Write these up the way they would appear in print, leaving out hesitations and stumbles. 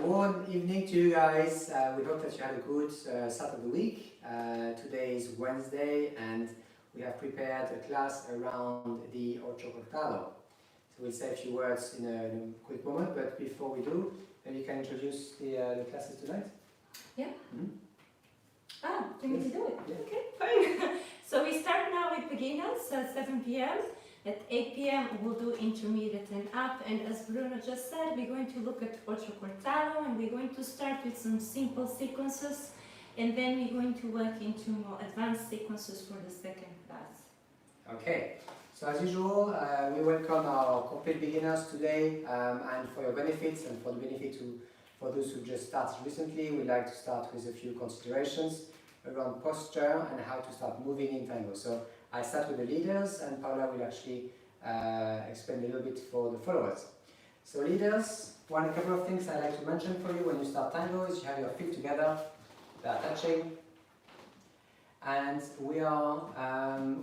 warm evening to you guys. We hope that you had a good start of the week. Today is Wednesday and we have prepared a class around the Ocho Cortado. So we'll say a few words in a quick moment, but before we do, maybe you can introduce the classes tonight? Yeah. Mm-hmm. Can we do it? Yeah. Okay, fine. So we start now with beginners at 7 p.m. At 8 p.m. we'll do intermediate and up, and as Bruno just said, we're going to look at Ocho Cortado, and we're going to start with some simple sequences, and then we're going to work into more advanced sequences for the second class. Okay, so as usual, we welcome our complete beginners today, and for your benefits and for the benefit for those who just started recently, we'd like to start with a few considerations around posture and how to start moving in tango. So I start with the leaders and Paula will actually explain a little bit for the followers. So leaders, a couple of things I like to mention for you when you start tango is you have your feet together, they are touching, and we are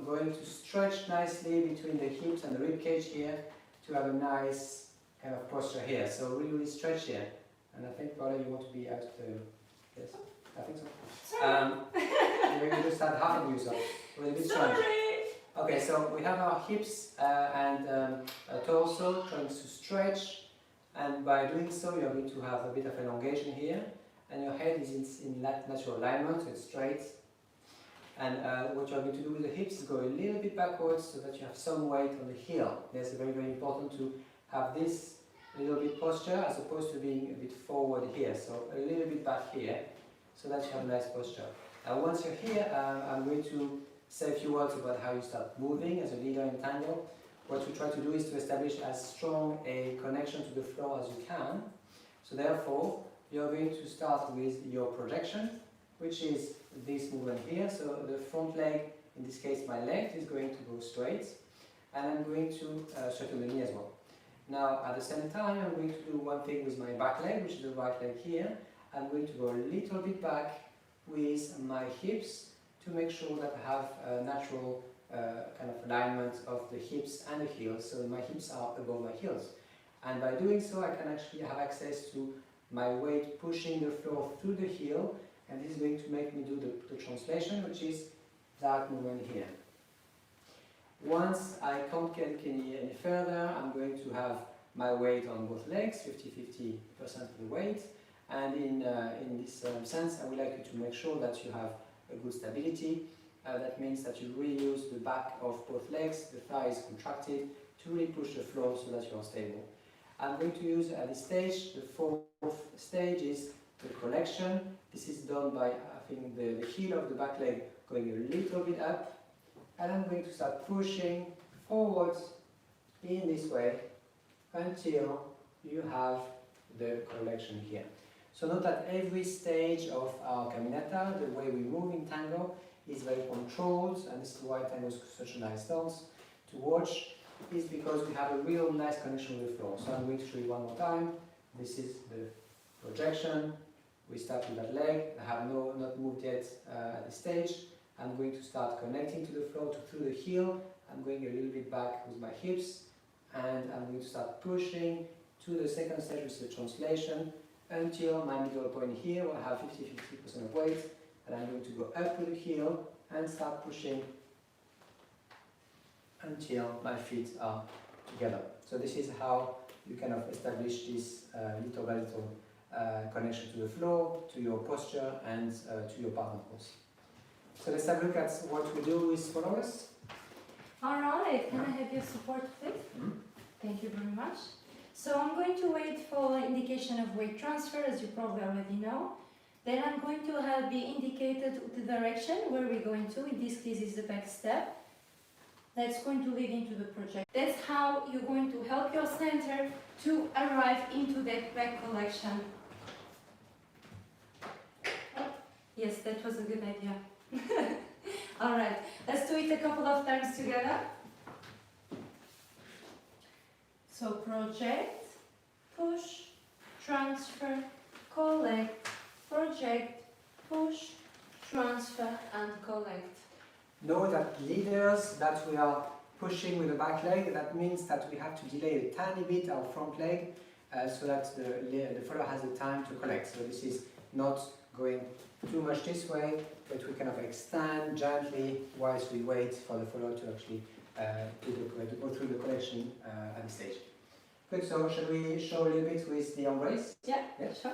going to stretch nicely between the hips and the rib cage here to have a nice kind of posture here. So really stretch here, and I think Paula you want to be out of the, yes, I think so. You just had half of you, so we're a bit strange. Okay, so we have our hips and torso trying to stretch, and by doing so you're going to have a bit of elongation here, and your head is in natural alignment, so it's straight. And what you're going to do with the hips is go a little bit backwards so that you have some weight on the heel. It's very, very important to have this little bit posture as opposed to being a bit forward here, so a little bit back here so that you have a nice posture. Now once you're here, I'm going to say a few words about how you start moving as a leader in tango. What we try to do is to establish as strong a connection to the floor as you can. So therefore, you're going to start with your projection, which is this movement here. So the front leg, in this case my leg, is going to go straight, and I'm going to straighten the knee as well. Now at the same time, I'm going to do one thing with my back leg, which is the right leg here. I'm going to go a little bit back with my hips to make sure that I have a natural kind of alignment of the hips and the heels, so my hips are above my heels. And by doing so, I can actually have access to my weight pushing the floor through the heel, and this is going to make me do the translation, which is that movement here. Once I can't get any further, I'm going to have my weight on both legs, 50-50% of the weight, and in this sense, I would like you to make sure that you have a good stability. That means that you really use the back of both legs, the thigh is contracted, to really push the floor so that you are stable. I'm going to use at this stage, the fourth stage is the collection. This is done by having the heel of the back leg going a little bit up, and I'm going to start pushing forwards in this way until you have the collection here. So note that every stage of our caminata, the way we move in tango, is very controlled, and this is why tango is such a nice dance to watch, is because we have a real nice connection with the floor. So I'm going to show you one more time. This is the projection. We start with that leg. I have not moved yet at this stage. I'm going to start connecting to the floor through the heel. I'm going a little bit back with my hips, and I'm going to start pushing to the second stage with the translation until my middle point here will have 50-50% of weight, and I'm going to go up with the heel and start pushing until my feet are together. So this is how you kind of establish this little by little connection to the floor, to your posture, and to your partner pose. So let's have a look at what we do with followers. Alright, can I have your support please? Mm-hmm. Thank you very much. So I'm going to wait for indication of weight transfer, as you probably already know. Then I'm going to be indicated the direction where we're going to. In this case, is the back step. That's going to lead into the project. That's how you're going to help your center to arrive into that back collection. Oh, yes, that was a good idea. Alright, let's do it a couple of times together. So project, push, transfer, collect, project, push, transfer, and collect. Know that leaders that we are pushing with the back leg, that means that we have to delay a tiny bit our front leg so that the follower has the time to collect. So this is not going too much this way, but we kind of extend gently whilst we wait for the follower to actually to go through the collection at this stage. Good, so shall we show a little bit with the embrace? Yeah, sure.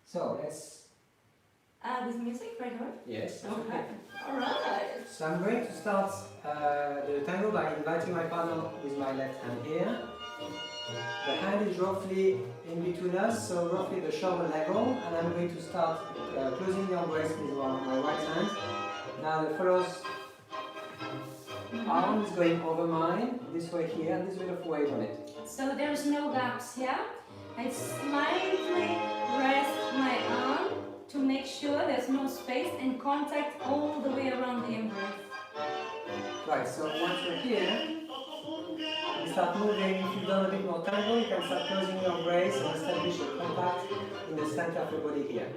So let's... With music right now? Yes. Okay. Alright. So I'm going to start the tango by inviting my partner with my left hand here. The hand is roughly in between us, so roughly the shoulder level, and I'm going to start closing the embrace with my right hand. Now the follower's arm is going over mine, this way here, and there's a bit of weight on it. So there's no gaps, yeah? I slightly rest my arm to make sure there's no space and contact all the way around the embrace. Right, so once we're here, you start moving. If you've done a bit more tango, you can start closing your embrace and establish a contact in the center of your body here.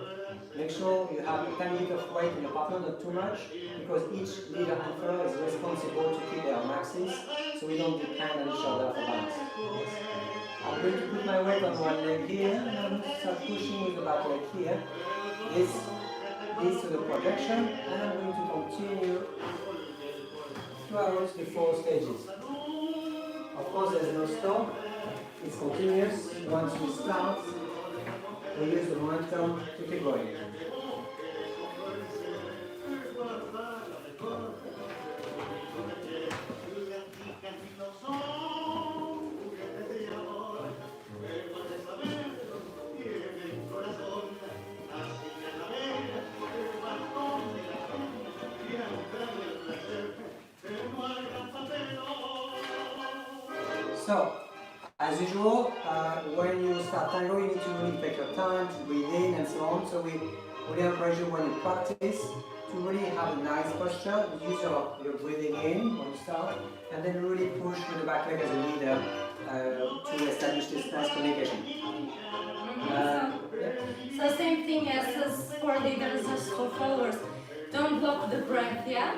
Make sure you have a tiny bit of weight in your partner, not too much, because each leader and follower is responsible to keep their axis, so we don't depend on each other for balance. I'm going to put my weight on one leg here, and I'm going to start pushing with the back leg here. This leads to the projection, and I'm going to continue throughout the 4 stages. Of course, there's no stop, it's continuous. Once we start, we use the momentum to keep going. So, as usual, when you start tango, you need to really take your time to breathe in and so on. So we really encourage you when you practice to really have a nice posture. Use your breathing in when you start, and then really push with the back leg as a leader to establish this nice communication. So same thing as for leaders as for followers. Don't block the breath, yeah?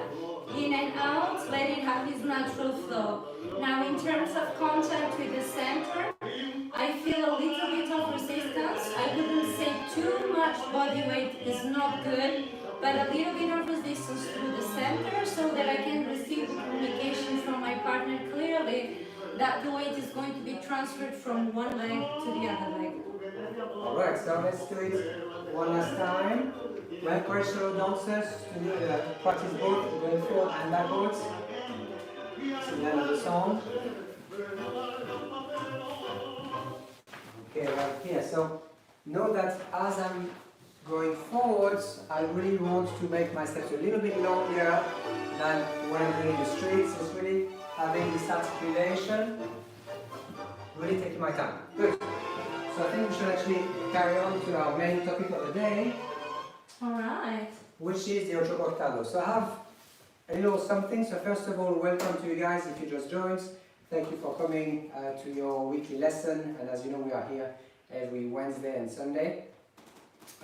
In and out, let it have its natural flow. Now in terms of contact with the center, I feel a little bit of resistance. I wouldn't say too much body weight is not good, but a little bit of resistance through the center so that I can receive the communication from my partner clearly that the weight is going to be transferred from one leg to the other leg. Alright, so let's do it one last time. We encourage solo dancers to practice both going forward and backwards. It's the end of the song. Okay, right here. So know that as I'm going forwards, I really want to make my steps a little bit longer than when I'm doing the streets. It's really having this articulation, really taking my time. Good. So I think we should actually carry on to our main topic of the day. Alright. Which is the Ocho Cortado. So I have a little something. So first of all, welcome to you guys if you just joined. Thank you for coming to your weekly lesson. And as you know, we are here every Wednesday and Sunday.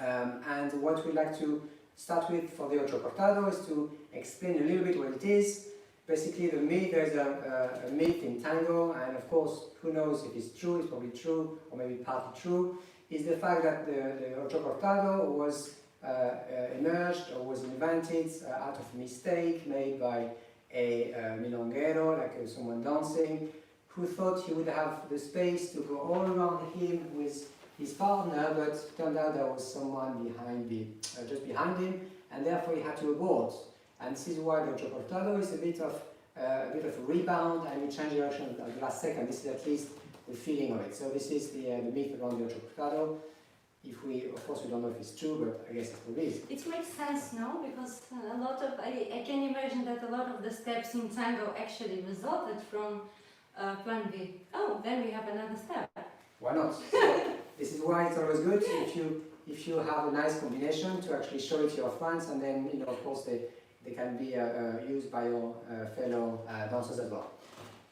And what we'd like to start with for the Ocho Cortado is to explain a little bit what it is. Basically, the myth, there's a myth in tango, and of course, who knows if it's true, it's probably true, or maybe partly true, is the fact that the Ocho Cortado was emerged or was invented out of a mistake made by a milonguero, like someone dancing, who thought he would have the space to go all around him with his partner, but turned out there was someone behind just behind him, and therefore he had to abort. And this is why the Ocho Cortado is a bit of a rebound, and we change direction at the last second. This is at least the feeling of it. So this is the myth around the Ocho Cortado. If we, of course, we don't know if it's true, but I guess it probably is. It makes sense, no? Because a lot of, I can imagine that a lot of the steps in tango actually resulted from plan B. Oh, then we have another step. Why not? So, this is why it's always good if you have a nice combination to actually show it to your friends, and then, you know, of course, they can be used by your fellow dancers as well.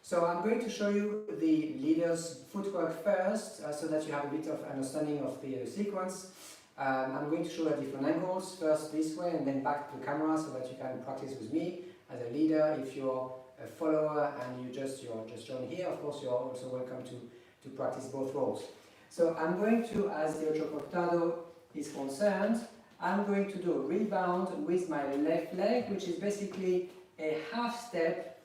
So I'm going to show you the leader's footwork first, so that you have a bit of understanding of the sequence. I'm going to show at different angles, first this way and then back to the camera, so that you can practice with me as a leader. If you're a follower and you're just joined here, of course you're also welcome to practice both roles. So I'm going to, as the Ocho Cortado is concerned, I'm going to do a rebound with my left leg, which is basically a half step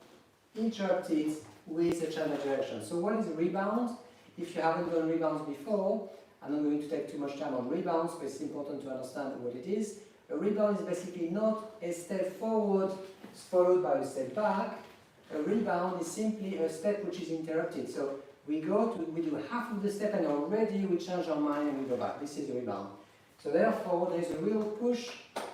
interrupted with a channel direction. So what is a rebound? If you haven't done rebounds before, I'm not going to take too much time on rebounds, but it's important to understand what it is. A rebound is basically not a step forward followed by a step back. A rebound is simply a step which is interrupted. So we do half of the step and already we change our mind and we go back. This is a rebound. So therefore, there's a real push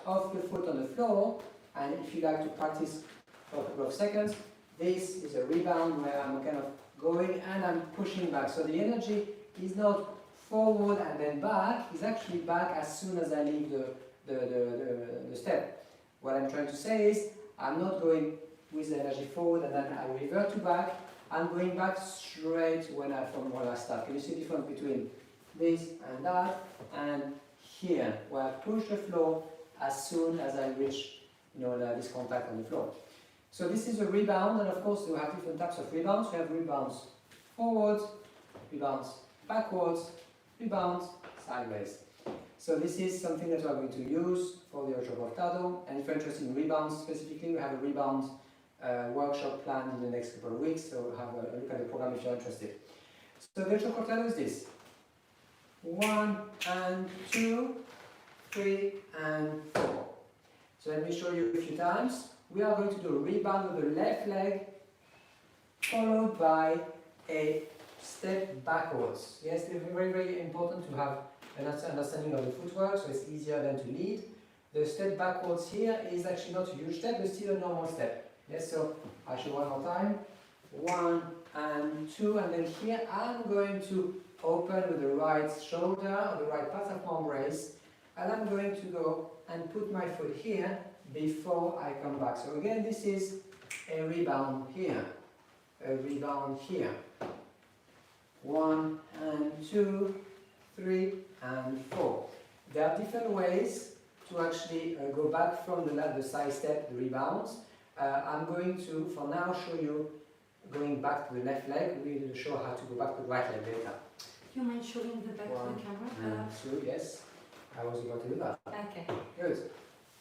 of the foot on the floor, and if you like to practice for a couple of seconds, this is a rebound where I'm kind of going and I'm pushing back. So the energy is not forward and then back, it's actually back as soon as I leave the step. What I'm trying to say is, I'm not going with the energy forward and then I revert to back. I'm going back straight from where I start. Can you see the difference between this and that and here, where I push the floor as soon as I reach this contact on the floor. So this is a rebound, and of course we have different types of rebounds. We have rebounds forwards, rebounds backwards, rebounds sideways. So this is something that we are going to use for the Ocho Cortado, and if you're interested in rebounds specifically, we have a rebound workshop planned in the next couple of weeks, so have a look at the program if you're interested. So the Ocho Cortado is this. 1 and 2, 3 and 4. So let me show you a few times. We are going to do a rebound with the left leg, followed by a step backwards. Yes, it's very, very important to have an understanding of the footwork, so it's easier than to lead. The step backwards here is actually not a huge step, but still a normal step. Yes, so I'll show one more time. 1 and 2, and then here I'm going to open with the right shoulder, or the right platform raise, and I'm going to go and put my foot here before I come back. So again, this is a rebound here, a rebound here. 1 and 2, 3 and 4. There are different ways to actually go back from the side step, the rebounds. I'm going to, for now, show you going back to the left leg. We will show how to go back to the right leg later. Do you mind showing the back to the camera? And 2, yes. I was about to do that. Okay. Good.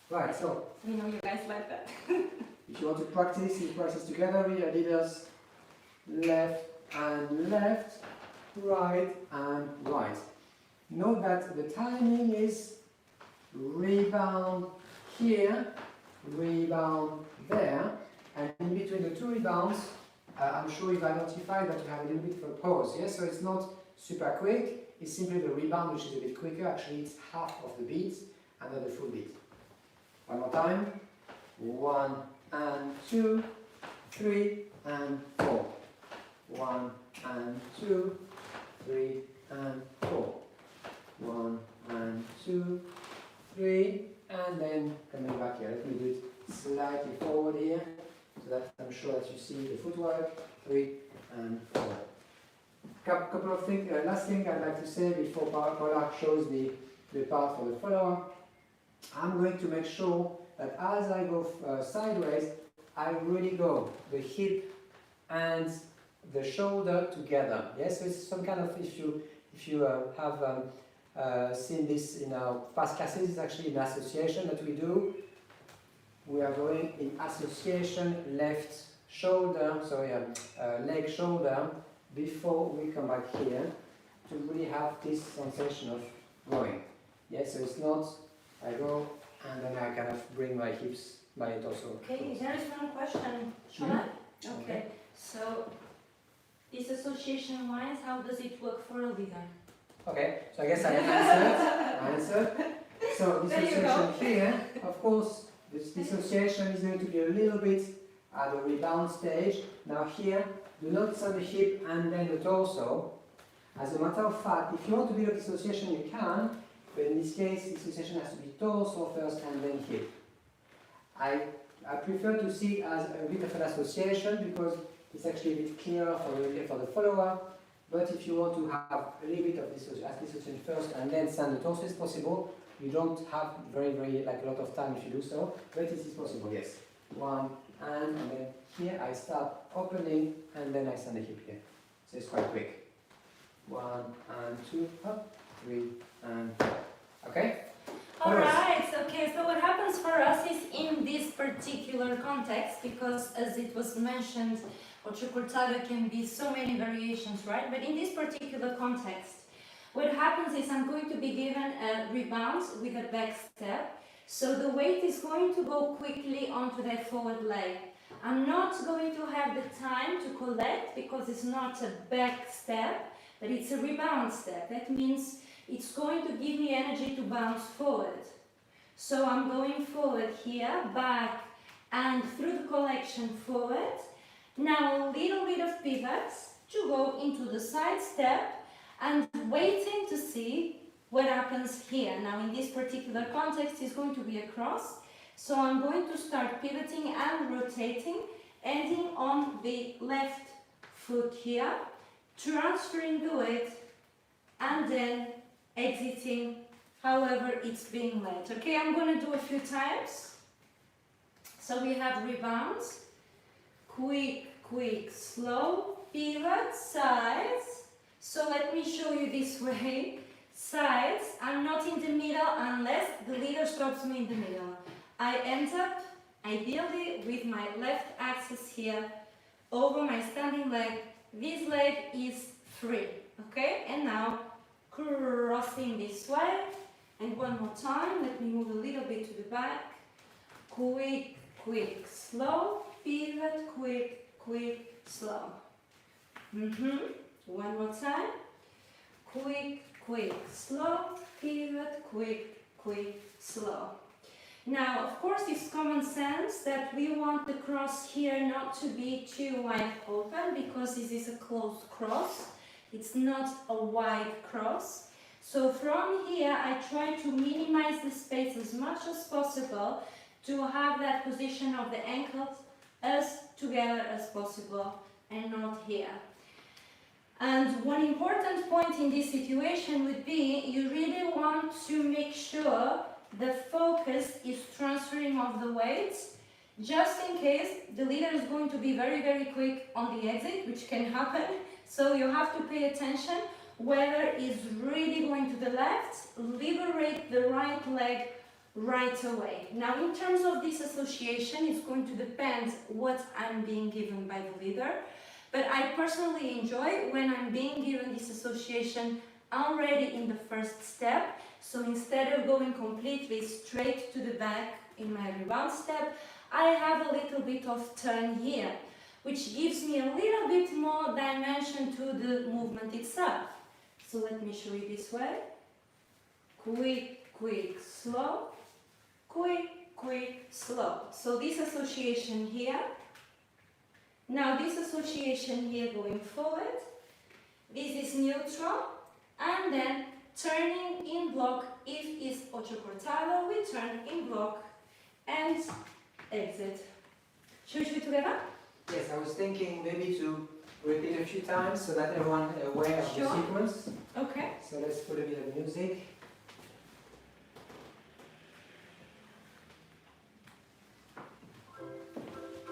Right, so. We know you guys like that. If you want to practice, you practice together with your leaders. Left and left, right and right. Note that the timing is rebound here, rebound there, and in between the two rebounds, I'm sure you've identified that you have a little bit of a pause. Yes, so it's not super quick, it's simply the rebound which is a bit quicker. Actually, it's half of the beat and not the full beat. One more time. 1 and 2, 3 and 4. 1 and 2, 3 and 4. 1 and 2, 3, and then coming back here. Let me do it slightly forward here, so that I'm sure that you see the footwork. 3 and 4. Couple of things. Last thing I'd like to say before Paula shows the part for the follower. I'm going to make sure that as I go sideways, I really go the hip and the shoulder together. Yes, so it's some kind of, if you have seen this in our past classes, it's actually an association that we do. We are going in association left shoulder, leg shoulder, before we come back here to really have this sensation of going. Yes, so it's not, I go and then I kind of bring my hips, my torso. Okay, there is one question. Shall I? Okay, so this association wise, how does it work for a leader? Okay, so I guess I answered. So dissociation here, of course, this dissociation is going to be a little bit at the rebound stage. Now here, do not send the hip and then the torso. As a matter of fact, if you want to build a dissociation, you can, but in this case, dissociation has to be torso first and then hip. I prefer to see it as a bit of an association because it's actually a bit clearer for the follower. But if you want to have a little bit of dissociation first and then send the torso, it's possible. You don't have very, a lot of time if you do so, but it is possible, yes. 1 and then here I start opening, and then I send the hip here. So it's quite quick. 1 and 2, up, 3 and 4. Okay? Alright, okay, so what happens for us is in this particular context, because as it was mentioned, Ocho Cortado can be so many variations, right? But in this particular context, what happens is I'm going to be given a rebound with a back step. So the weight is going to go quickly onto that forward leg. I'm not going to have the time to collect because it's not a back step, but it's a rebound step. That means it's going to give me energy to bounce forward. So I'm going forward here, back, and through the collection forward. Now a little bit of pivots to go into the side step and waiting to see what happens here. Now in this particular context it's going to be a cross. So I'm going to start pivoting and rotating, ending on the left foot here, transferring the weight, and then exiting however it's being led. Okay, I'm going to do a few times. So we have rebounds, quick, slow, pivot, sides. So let me show you this way. Sides, I'm not in the middle unless the leader stops me in the middle. I end up ideally with my left axis here over my standing leg. This leg is free, okay? And now crossing this way, and one more time, let me move a little bit to the back. Quick, slow, pivot, quick, slow. One more time. Quick, slow, pivot, quick, slow. Now, of course, it's common sense that we want the cross here not to be too wide open because this is a closed cross. It's not a wide cross. So from here, I try to minimize the space as much as possible to have that position of the ankles as together as possible and not here. And one important point in this situation would be you really want to make sure the focus is transferring of the weights, just in case the leader is going to be very quick on the exit, which can happen. So you have to pay attention whether it's really going to the left, liberate the right leg right away. Now in terms of this association, it's going to depend what I'm being given by the leader, but I personally enjoy when I'm being given this association already in the first step. So instead of going completely straight to the back in my rebound step, I have a little bit of turn here, which gives me a little bit more dimension to the movement itself. So let me show you this way. Quick, slow. Quick, slow. So this association here. Now this association here going forward. This is neutral. And then turning in block. If it's Ocho Cortado, we turn in block and exit. Should we do it together? Yes, I was thinking maybe to repeat a few times so that everyone is aware of the sequence. Okay. So let's put a bit of music.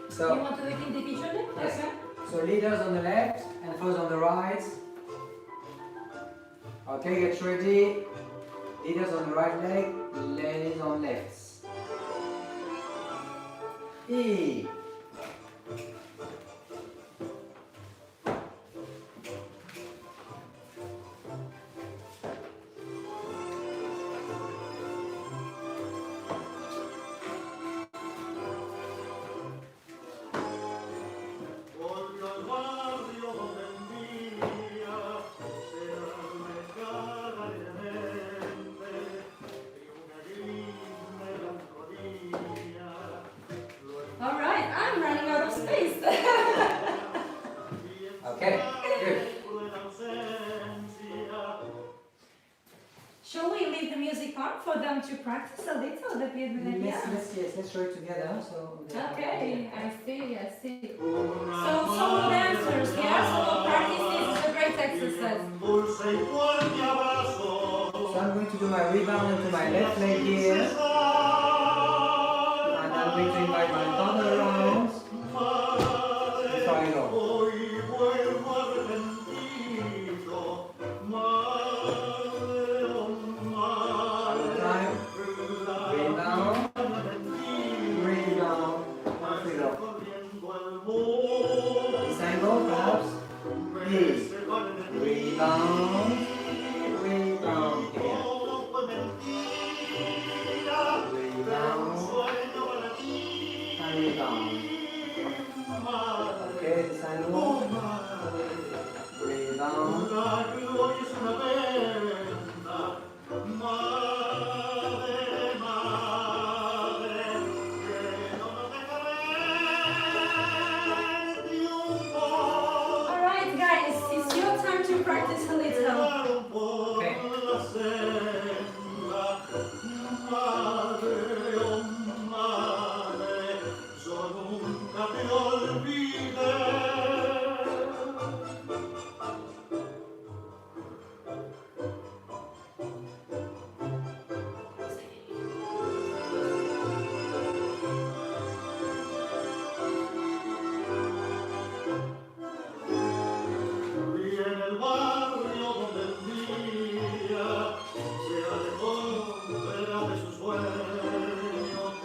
So, you want to do it individually? Yes. Okay. So leaders on the left and foes on the right. Okay, get ready. Leaders on the right leg, ladies on lefts. E. Okay, good. Shall we leave the music on for them to practice a little? That we have an idea. Let's show it together. So okay, I see. So solo dancers, yeah, solo practice, this is a great exercise. So I'm going to do my rebound into my left leg here. And I'm going to invite my partner around. rebound. Okay, this angle. Rebound. Alright guys, it's your time to practice a little. Okay.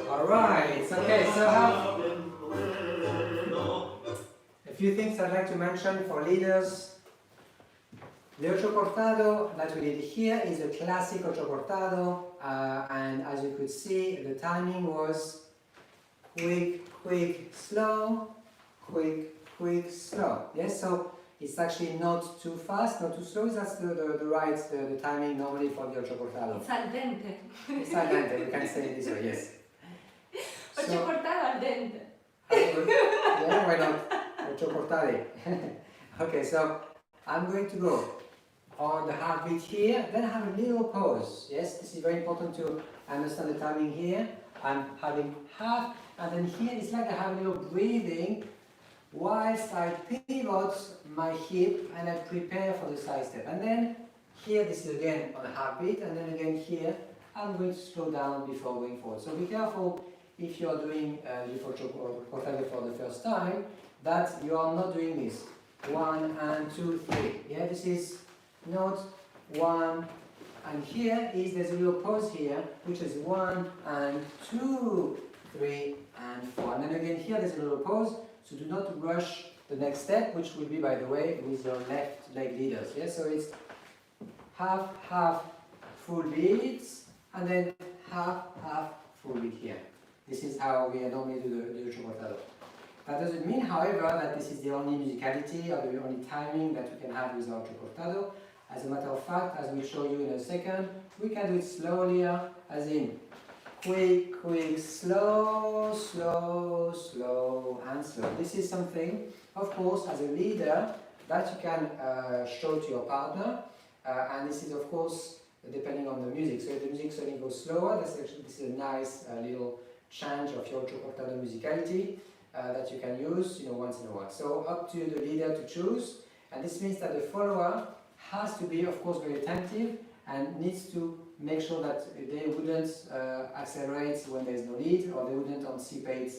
Alright, okay, so a few things I'd like to mention for leaders. The Ocho Cortado that we did here is a classic Ocho Cortado, and as you could see, the timing was quick, quick, slow, quick, quick, slow. Yes, so it's actually not too fast, not too slow. That's the timing normally for the Ocho Cortado. It's al dente. It's al dente, we can say it this way, yes. Ocho cortado al dente. Yeah, why not? Ocho cortade. Okay, so I'm going to go on the heartbeat here, then have a little pause. Yes, this is very important to understand the timing here. I'm having half, and then here it's like I have a little breathing whilst I pivot my hip and I prepare for the side step. And then here, this is again on the heartbeat, and then again here, I'm going to slow down before going forward. So be careful if you're doing the Ocho Cortado for the first time, that you are not doing this. 1 and 2, 3. Yeah, this is not 1, and here is there's a little pause here, which is 1 and 2, 3 and 4. And then again here there's a little pause, so do not rush the next step, which will be, by the way, with your left leg leaders. Yeah, so it's half, half, full beats, and then half, half, full beat here. This is how we normally do the Ocho Cortado. That doesn't mean, however, that this is the only musicality or the only timing that we can have with our Ocho Cortado. As a matter of fact, as we'll show you in a second, we can do it slowlier, as in quick, quick, slow, slow, slow, and slow. This is something, of course, as a leader, that you can show to your partner, and this is, of course, depending on the music. So if the music suddenly goes slower, this is a nice little change of your Ocho Cortado musicality that you can use, once in a while. So up to the leader to choose, and this means that the follower has to be, of course, very attentive and needs to make sure that they wouldn't accelerate when there is no lead, or they wouldn't anticipate,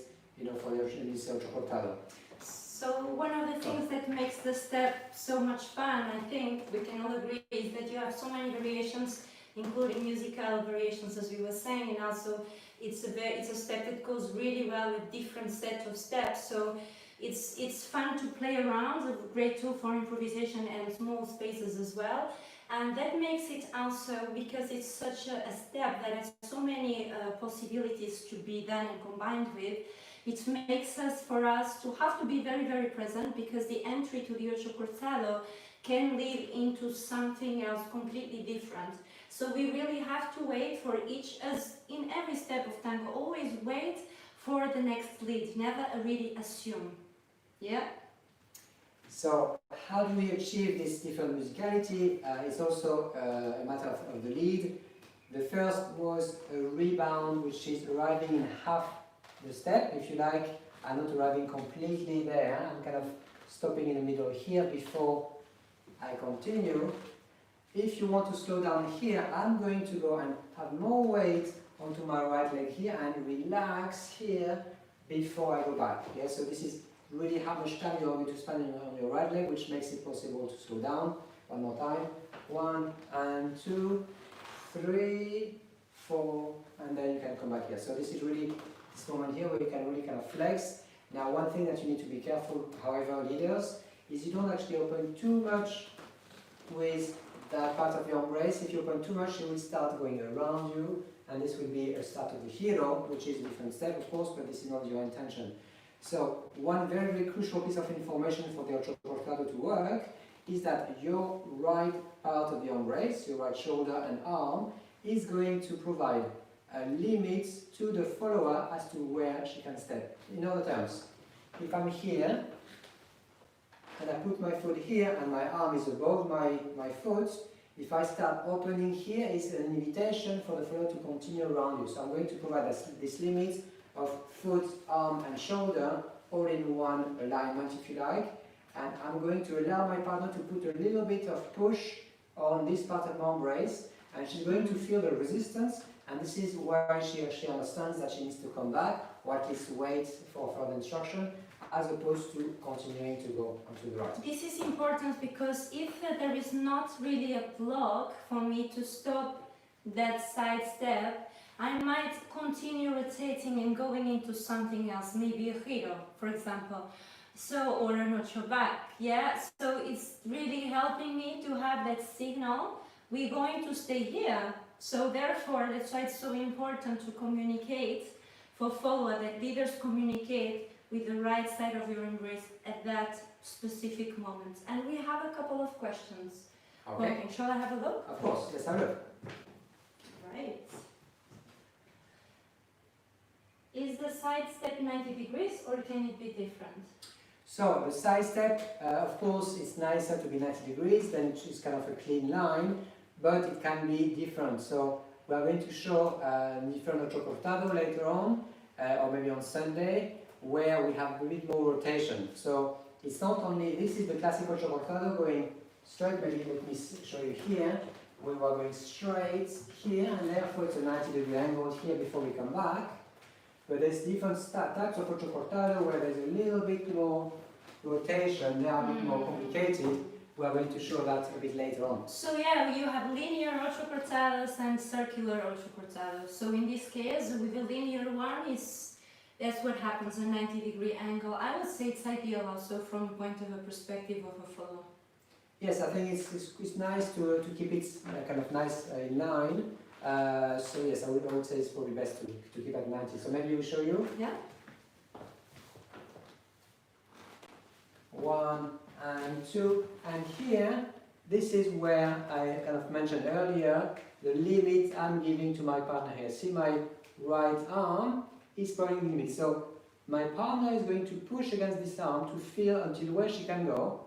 for this Ocho Cortado. So one of the things that makes the step so much fun, I think we can all agree, is that you have so many variations, including musical variations, as we were saying, and also it's a step that goes really well with different sets of steps. So it's fun to play around, a great tool for improvisation and small spaces as well. And that makes it also, because it's such a step that has so many possibilities to be done and combined with, it makes for us to have to be very, very present, because the entry to the Ocho Cortado can lead into something else completely different. So we really have to wait for each, as in every step of tango, always wait for the next lead, never really assume. Yeah? So how do we achieve this different musicality? It's also a matter of the lead. The first was a rebound, which is arriving in half the step, if you like. I'm not arriving completely there. I'm kind of stopping in the middle here before I continue. If you want to slow down here, I'm going to go and have more weight onto my right leg here and relax here before I go back. Yeah, so this is really how much time you're going to spend on your right leg, which makes it possible to slow down. One more time. 1 and 2, 3, 4, and then you can come back here. So this is really this moment here where you can really kind of flex. Now, one thing that you need to be careful, however, leaders, is you don't actually open too much with that part of your embrace. If you open too much, it will start going around you, and this will be a start of the hero, which is a different step, of course, but this is not your intention. So one very, very crucial piece of information for the Ocho Cortado to work is that your right part of the embrace, your right shoulder and arm, is going to provide limits to the follower as to where she can step. In other terms, if I'm here, and I put my foot here and my arm is above my foot, if I start opening here, it's an invitation for the follower to continue around you. So I'm going to provide this limit of foot, arm and shoulder all in one alignment, if you like. And I'm going to allow my partner to put a little bit of push on this part of my embrace, and she's going to feel the resistance, and this is why she understands that she needs to come back, or at least wait for further instruction, as opposed to continuing to go onto the right. This is important because if there is not really a block for me to stop that side step, I might continue rotating and going into something else, maybe a giro, for example. So, or an ocho back, yeah? So it's really helping me to have that signal. We're going to stay here. So therefore, that's why it's so important to communicate for follower, that leaders communicate with the right side of your embrace at that specific moment. And we have a couple of questions. Okay. Shall I have a look? Of course, let's have a look. Right. Is the side step 90 degrees or can it be different? So the side step, of course, it's nicer to be 90 degrees, then it's kind of a clean line, but it can be different. So we are going to show different Ocho Cortado later on, or maybe on Sunday, where we have a bit more rotation. So it's not only, this is the classic Ocho Cortado going straight, maybe let me show you here. We were going straight here, and therefore it's a 90-degree angle here before we come back. But there's different types of Ocho Cortado where there's a little bit more rotation, they are a bit more complicated. We are going to show that a bit later on. So yeah, you have linear Ocho Cortados and circular Ocho Cortados. So in this case, with the linear one, that's what happens, a 90-degree angle. I would say it's ideal also from the point of a perspective of a follow. Yes, I think it's nice to keep it kind of nice in line. So yes, I would say it's probably best to keep at 90. So maybe we'll show you. Yeah. 1 and 2, and here, this is where I kind of mentioned earlier, the limit I'm giving to my partner here. See, my right arm is putting the limit. So my partner is going to push against this arm to feel until where she can go,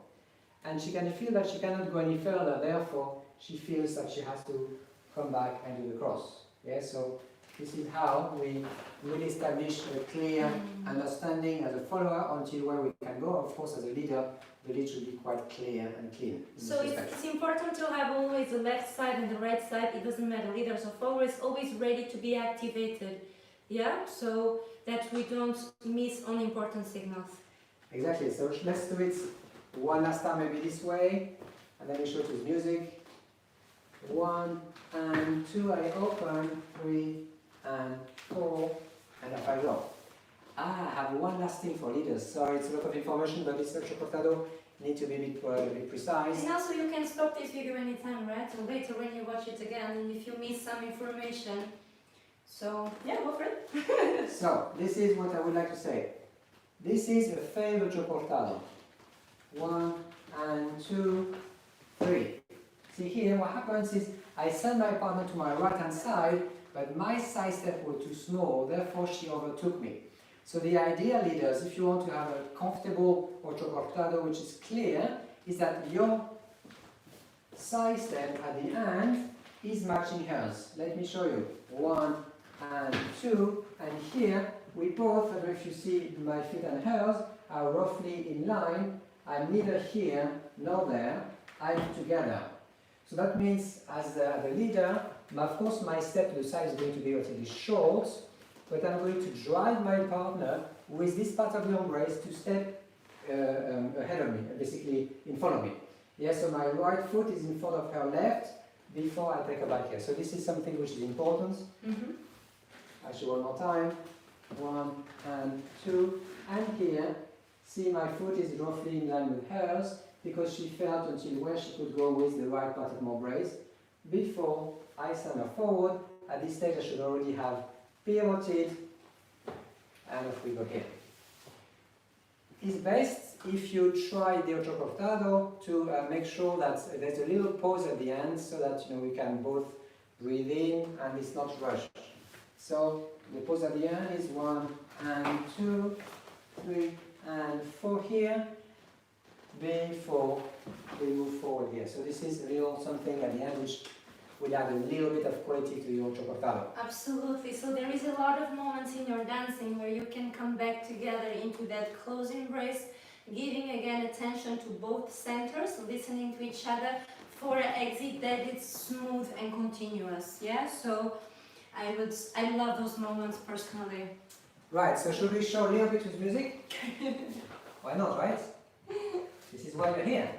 and she can feel that she cannot go any further, therefore she feels that she has to come back and do the cross. Yeah, so this is how we really establish a clear understanding as a follower until where we can go. Of course, as a leader, the lead should be quite clear and clean. So it's important to have always the left side and the right side, it doesn't matter, leaders are always ready to be activated. Yeah, so that we don't miss on important signals. Exactly, so let's do it one last time, maybe this way, and then we show it with music. 1 and 2, I open, 3 and 4, and off I go. I have one last thing for leaders. Sorry, it's a lot of information, but it's Ocho Cortado. Need to be a bit precise. And also you can stop this video anytime, right? So later when you watch it again, and if you miss some information. So, yeah, go for it. So, this is what I would like to say. This is a failed Ocho Cortado. 1 and 2, 3. See here, what happens is I send my partner to my right hand side, but my side step was too small, therefore she overtook me. So the idea, leaders, if you want to have a comfortable Ocho Cortado which is clear, is that your side step at the end is matching hers. Let me show you. 1 and 2, and here we both, I don't know if you see my feet and hers, are roughly in line. I'm neither here nor there, I'm together. So that means, as the leader, of course my step to the side is going to be relatively short, but I'm going to drive my partner with this part of the embrace to step ahead of me, basically in front of me. Yeah, so my right foot is in front of her left before I take her back here. So this is something which is important. Actually, one more time. 1 and 2, and here, see my foot is roughly in line with hers, because she felt until where she could go with the right part of my embrace before I send her forward at this stage I should already have pivoted, and off we go here. It's best if you try the Ocho Cortado to make sure that there's a little pause at the end so that we can both breathe in and it's not rushed. So the pause at the end is 1 and 2, 3 and 4 here, before we move forward here. So this is a little something at the end which will add a little bit of quality to the Ocho Cortado. Absolutely. So there is a lot of moments in your dancing where you can come back together into that close embrace, giving again attention to both centers, listening to each other for an exit that is smooth and continuous. Yeah. So I love those moments personally. Right. So should we show a little bit with music? Why not, right? This is why you're here.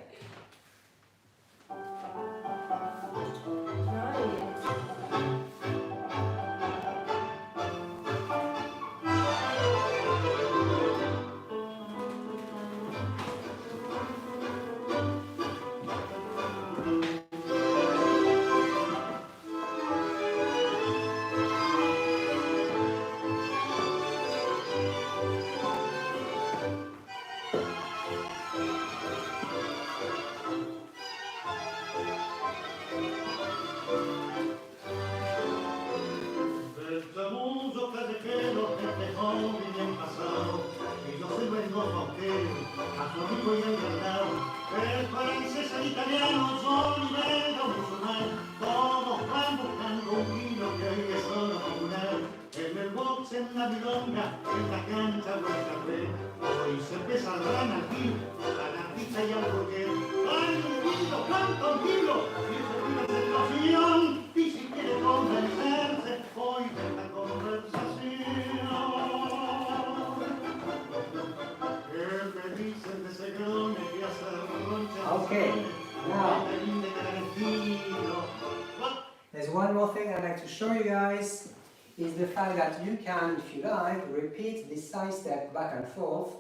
Okay, now there's one more thing I'd like to show you guys, is the fact that you can, if you like, repeat this side step back and forth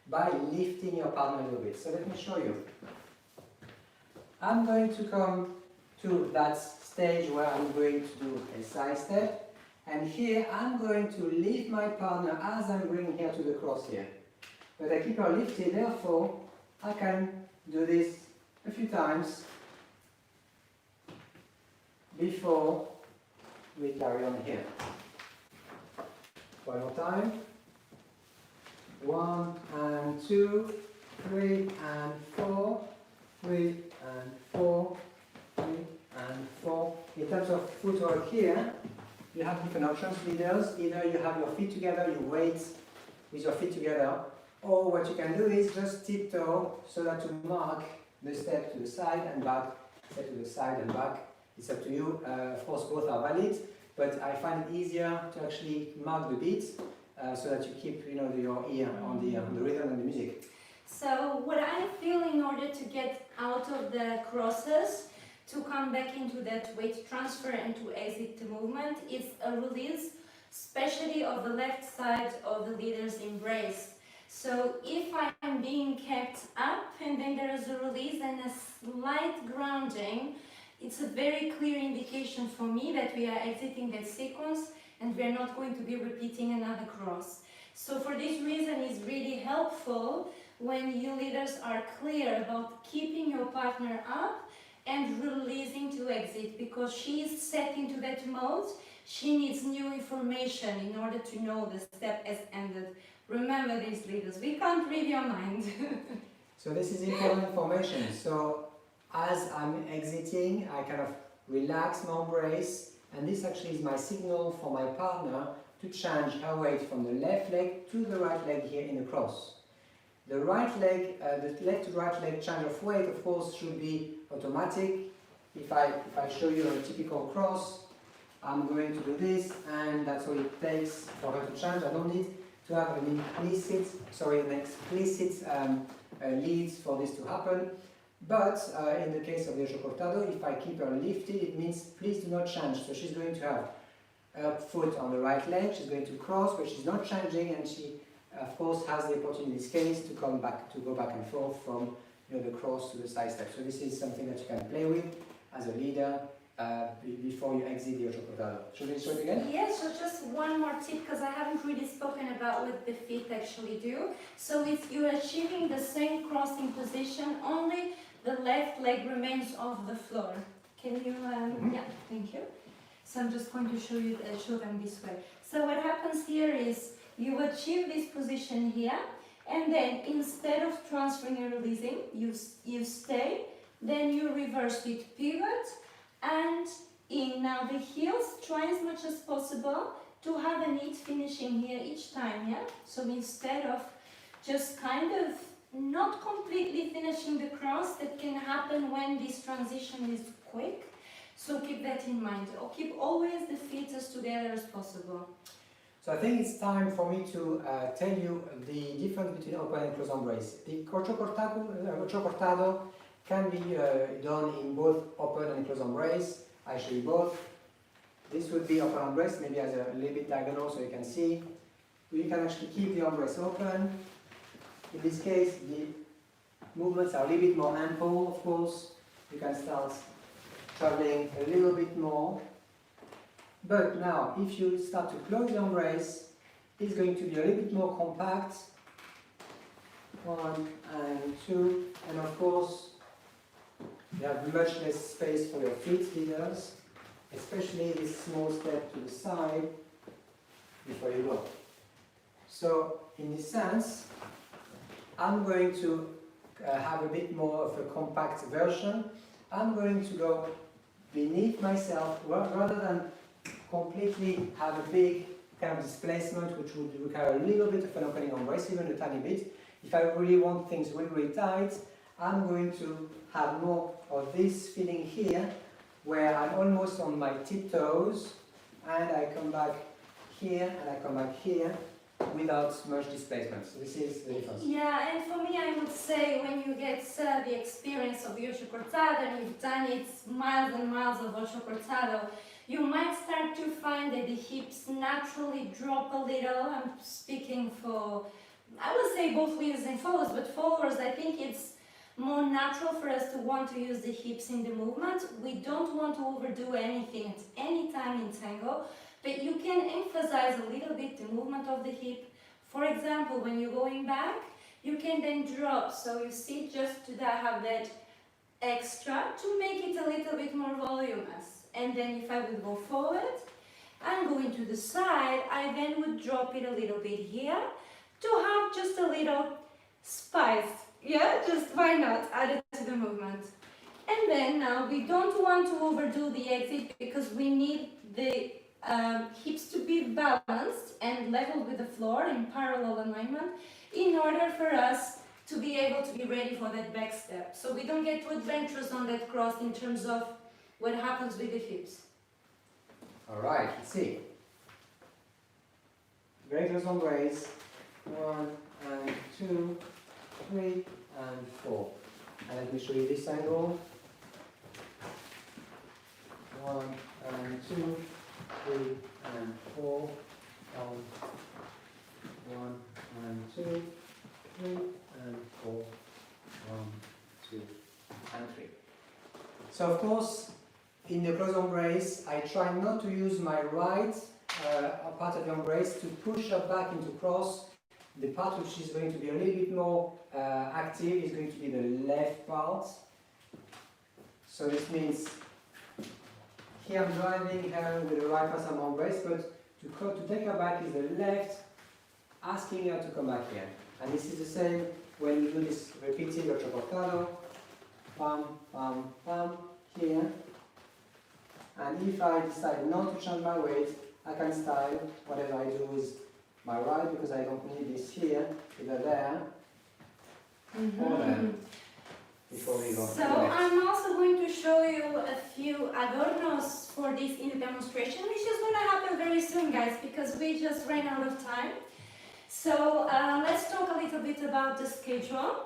by lifting your partner a little bit. So let me show you. I'm going to come to that stage where I'm going to do a side step, and here I'm going to lift my partner as I'm bringing her to the cross here. But I keep her lifted, therefore I can do this a few times before we carry on here. One more time. 1 and 2, 3 and 4, 3 and 4, 3 and 4. In terms of footwork here, you have different options, leaders. Either you have your feet together, you wait with your feet together, or what you can do is just tiptoe so that to mark the step to the side and back, step to the side and back. It's up to you. Of course, both are valid, but I find it easier to actually mark the beats so that you keep, your ear on the rhythm and the music. So what I feel in order to get out of the crosses, to come back into that weight transfer and to exit the movement, is a release, especially of the left side of the leader's embrace. So if I'm being kept up and then there is a release and a slight grounding, it's a very clear indication for me that we are exiting that sequence and we're not going to be repeating another cross. So for this reason, it's really helpful when you leaders are clear about keeping your partner up and releasing to exit, because she is set into that mode. She needs new information in order to know the step has ended. Remember this, leaders, we can't read your mind. So this is important information. So as I'm exiting, I kind of relax my embrace, and this actually is my signal for my partner to change her weight from the left leg to the right leg here in the cross. The right leg, the left to right leg change of weight, of course, should be automatic. If I show you a typical cross, I'm going to do this, and that's all it takes for her to change. I don't need to have an explicit leads for this to happen. But in the case of the Ocho Cortado, if I keep her lifted, it means please do not change. So she's going to have her foot on the right leg, she's going to cross, but she's not changing, and she, of course, has the opportunity in this case to go back and forth from the cross to the side step. So this is something that you can play with as a leader before you exit the Ocho Cortado. Should we show it again? Yes, so just one more tip, because I haven't really spoken about what the feet actually do. So if you're achieving the same crossing position, only the left leg remains off the floor. Can you, yeah, thank you. So I'm just going to show them this way. So what happens here is you achieve this position here, and then instead of transferring and releasing, you stay, then you reverse with pivot, and in now the heels, try as much as possible to have a neat finishing here each time, yeah? So instead of just kind of not completely finishing the cross, that can happen when this transition is quick. So keep that in mind, or keep always the feet as together as possible. So I think it's time for me to tell you the difference between open and close embrace. The Ocho Cortado can be done in both open and close embrace. I show you both. This would be open embrace, maybe as a little bit diagonal so you can see. You can actually keep the embrace open. In this case, the movements are a little bit more ample, of course. You can start traveling a little bit more. But now, if you start to close the embrace, it's going to be a little bit more compact. 1 and 2, and of course, you have much less space for your feet leaders, especially this small step to the side before you go. So, in this sense, I'm going to have a bit more of a compact version. I'm going to go beneath myself rather than completely have a big kind of displacement, which would require a little bit of an opening embrace, even a tiny bit. If I really want things really, really tight, I'm going to have more of this feeling here, where I'm almost on my tiptoes, and I come back here, and I come back here, without much displacement. So this is the difference. Yeah, and for me, I would say when you get the experience of Ocho Cortado and you've done it miles and miles of Ocho Cortado, you might start to find that the hips naturally drop a little. I'm speaking for, I would say both leaders and followers, but followers, I think it's more natural for us to want to use the hips in the movement. We don't want to overdo anything at any time in tango, but you can emphasize a little bit the movement of the hip. For example, when you're going back, you can then drop, so you see just to have that extra to make it a little bit more voluminous. And then if I would go forward and go into the side, I then would drop it a little bit here to have just a little spice. Yeah, just why not add it to the movement. And then now we don't want to overdo the exit because we need the hips to be balanced and level with the floor in parallel alignment in order for us to be able to be ready for that back step. So we don't get too adventurous on that cross in terms of what happens with the hips. Alright, let's see. Very close embrace. 1 and 2, 3 and 4. And let me show you this angle. 1 and 2, 3 and 4. 1 and 2, 3 and 4. 1, 2 and 3. So of course, in the close embrace, I try not to use my right part of the embrace to push up back into cross. The part which is going to be a little bit more active is going to be the left part. So this means here I'm driving her with the right part of my embrace, but to take her back is the left, asking her to come back here. And this is the same when you do this repeated Ocho Cortado. Pam, pam, pam, here. And if I decide not to change my weight, I can style whatever I do with my right, because I don't need this here, either there or there, before we go. So I'm also going to show you a few adornos for this in the demonstration, which is going to happen very soon, guys, because we just ran out of time. So let's talk a little bit about the schedule.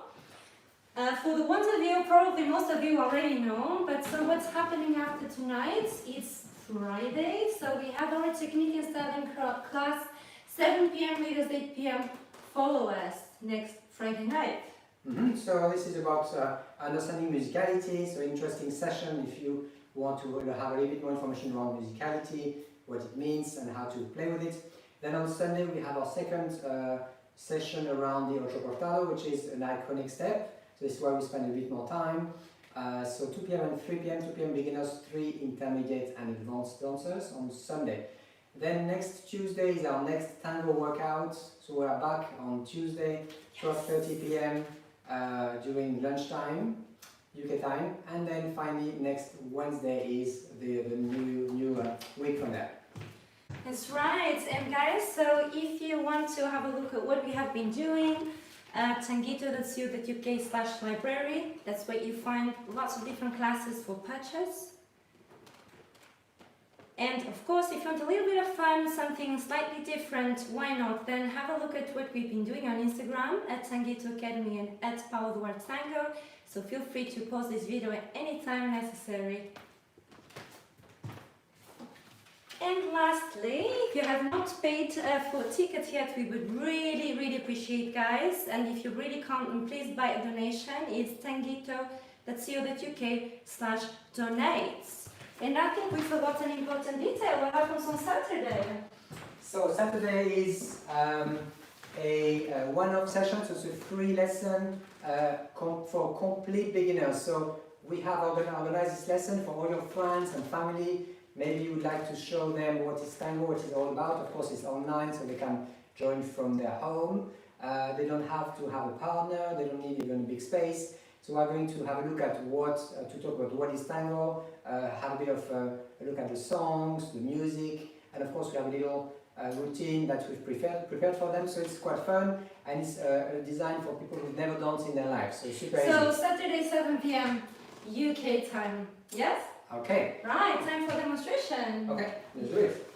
For the ones of you, probably most of you already know, but so what's happening after tonight? It's Friday, so we have our technique and styling class, 7 p.m. leaders, 8 p.m. follow us next Friday night. So this is about understanding musicality, so interesting session if you who want to have a little bit more information around musicality, what it means and how to play with it. Then on Sunday we have our second session around the Ocho Cortado, which is an iconic step. So this is where we spend a bit more time. So 2 p.m. and 3 p.m. 2 p.m. beginners, 3 intermediate and advanced dancers on Sunday. Then next Tuesday is our next tango workout. So we are back on Tuesday, 12:30 p.m. During lunchtime, UK time. And then finally next Wednesday is the new week from there. That's right, and guys, so if you want to have a look at what we have been doing, tanguito.co.uk/library, that's where you find lots of different classes for purchase. And of course, if you want a little bit of fun, something slightly different, why not? Then have a look at what we've been doing on Instagram at Tanguito Academy and at PDuarteTango. So feel free to pause this video at any time necessary. And lastly, if you have not paid for tickets yet, we would really appreciate, guys. And if you really can't, please buy a donation. It's tanguito.co.uk/donates. And I think we forgot an important detail. What happens on Saturday? So Saturday is a one-off session, so it's a free lesson for complete beginners. So we have organized this lesson for all your friends and family. Maybe you would like to show them what is tango, what it's all about. Of course, it's online, so they can join from their home. They don't have to have a partner, they don't need even a big space. So we're going to have a look at to talk about what is tango, have a bit of a look at the songs, the music, and of course we have a little routine that we've prepared for them. So it's quite fun, and it's designed for people who've never danced in their lives. So super easy. So Saturday 7 p.m. UK time, yes? Okay. Right, time for demonstration. Okay, let's do it.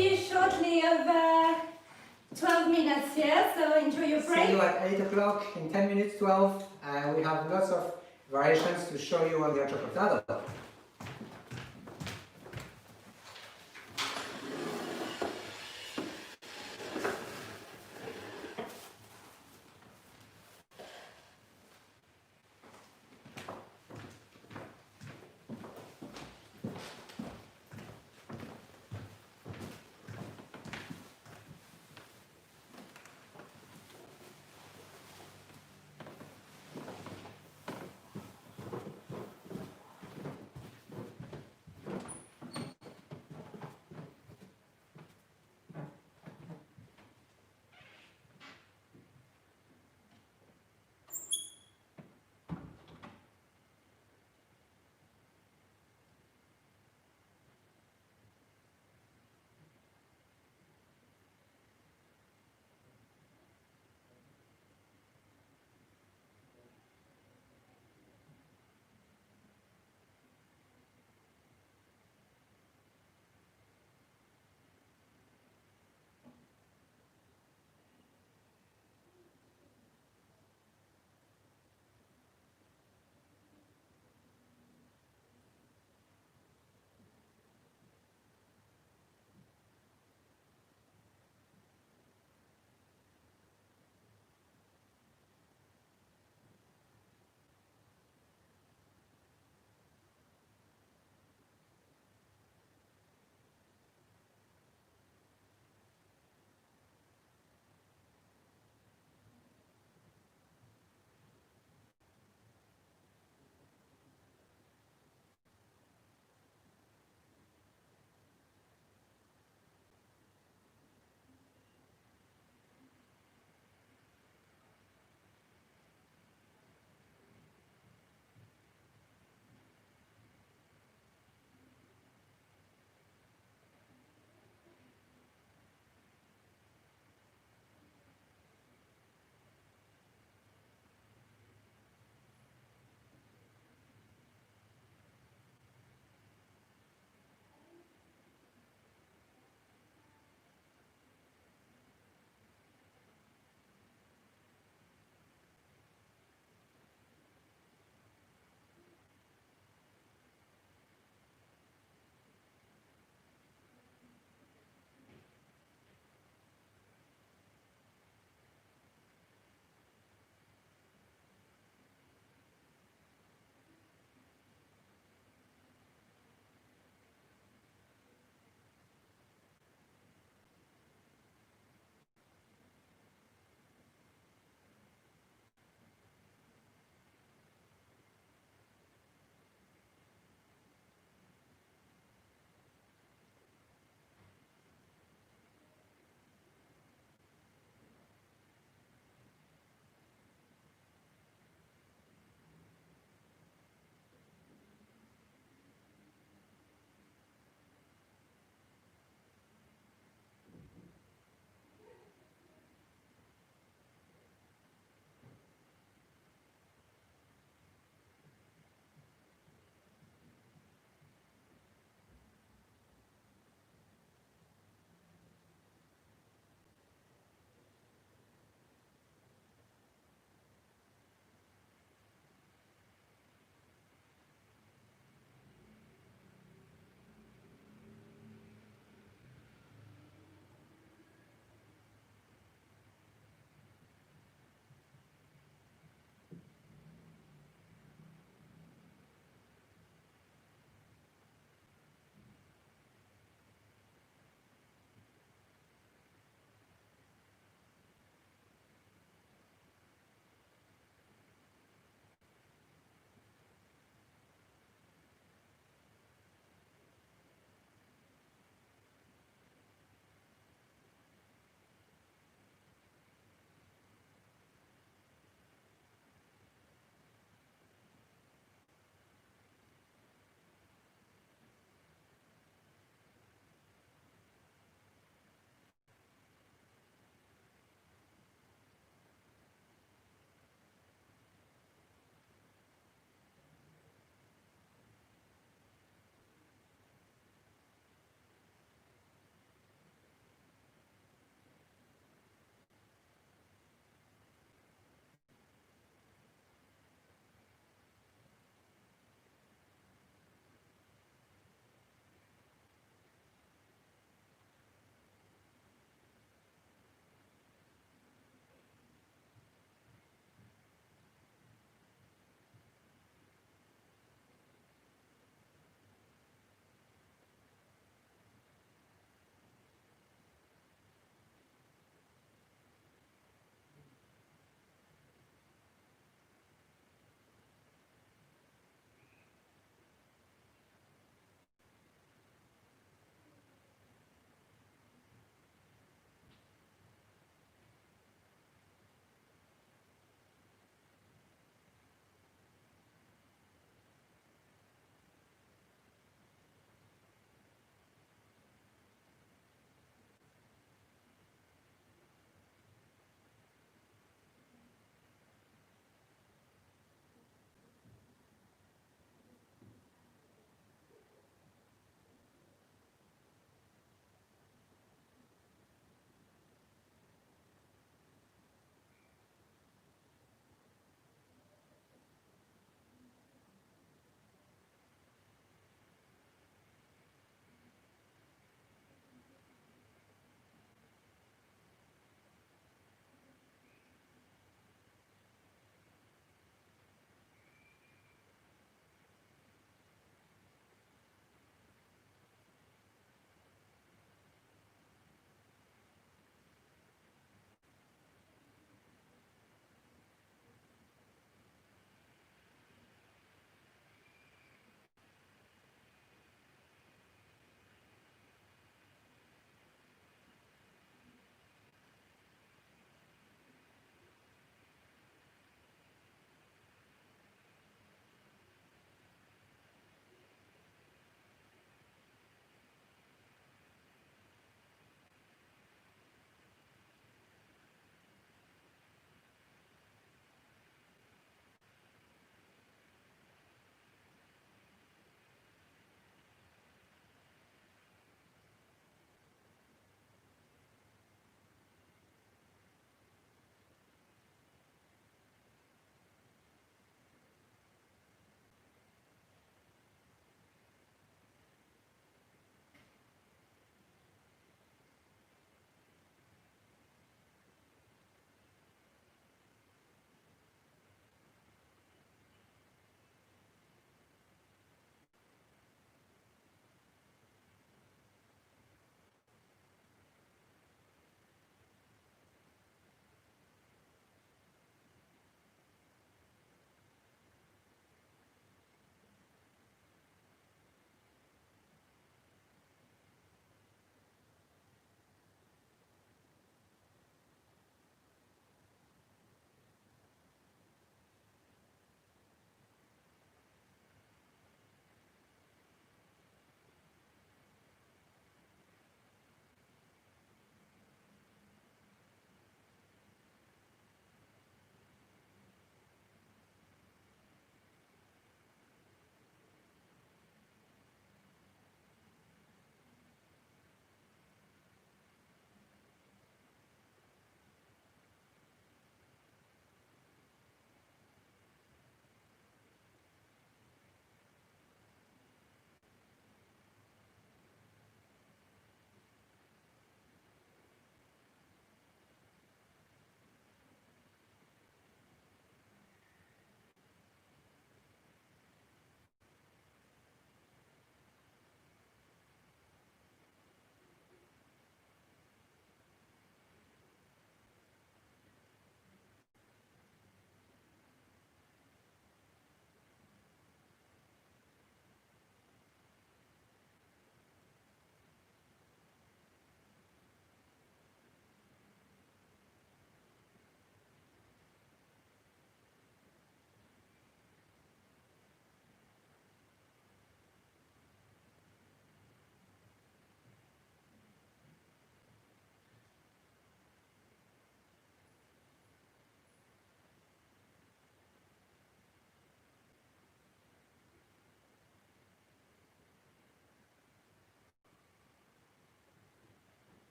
see you shortly over 12 minutes here, so enjoy your break. See you at 8 o'clock in 10 minutes, 12. We have lots of variations to show you on the Ocho Cortado.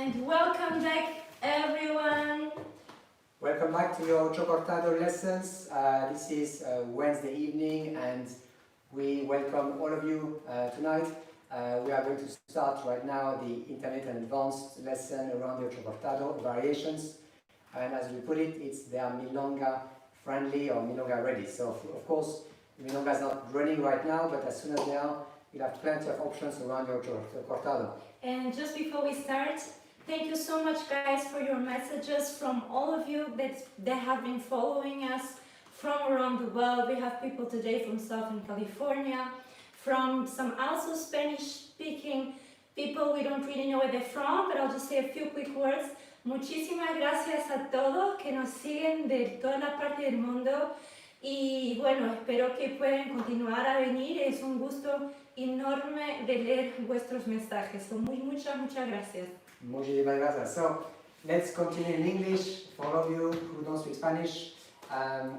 And welcome back, everyone. Welcome back to your Ocho Cortado lessons. This is Wednesday evening and we welcome all of you tonight. We are going to start right now the intermediate and advanced lesson around the Ocho Cortado variations. And as we put it, they are milonga friendly or milonga ready. So of course, milonga is not running right now, but as soon as they are, you'll have plenty of options around your Ocho Cortado. And just before we start, thank you so much, guys, for your messages from all of you that have been following us from around the world. We have people today from Southern California, from some also Spanish-speaking people. We don't really know where they're from, but I'll just say a few quick words. Muchísimas gracias a todos que nos siguen de toda la parte del mundo. Y bueno, espero que puedan continuar a venir. Es un gusto enorme de leer vuestros mensajes. So, muchas gracias. Muchísimas gracias. So, let's continue in English for all of you who don't speak Spanish.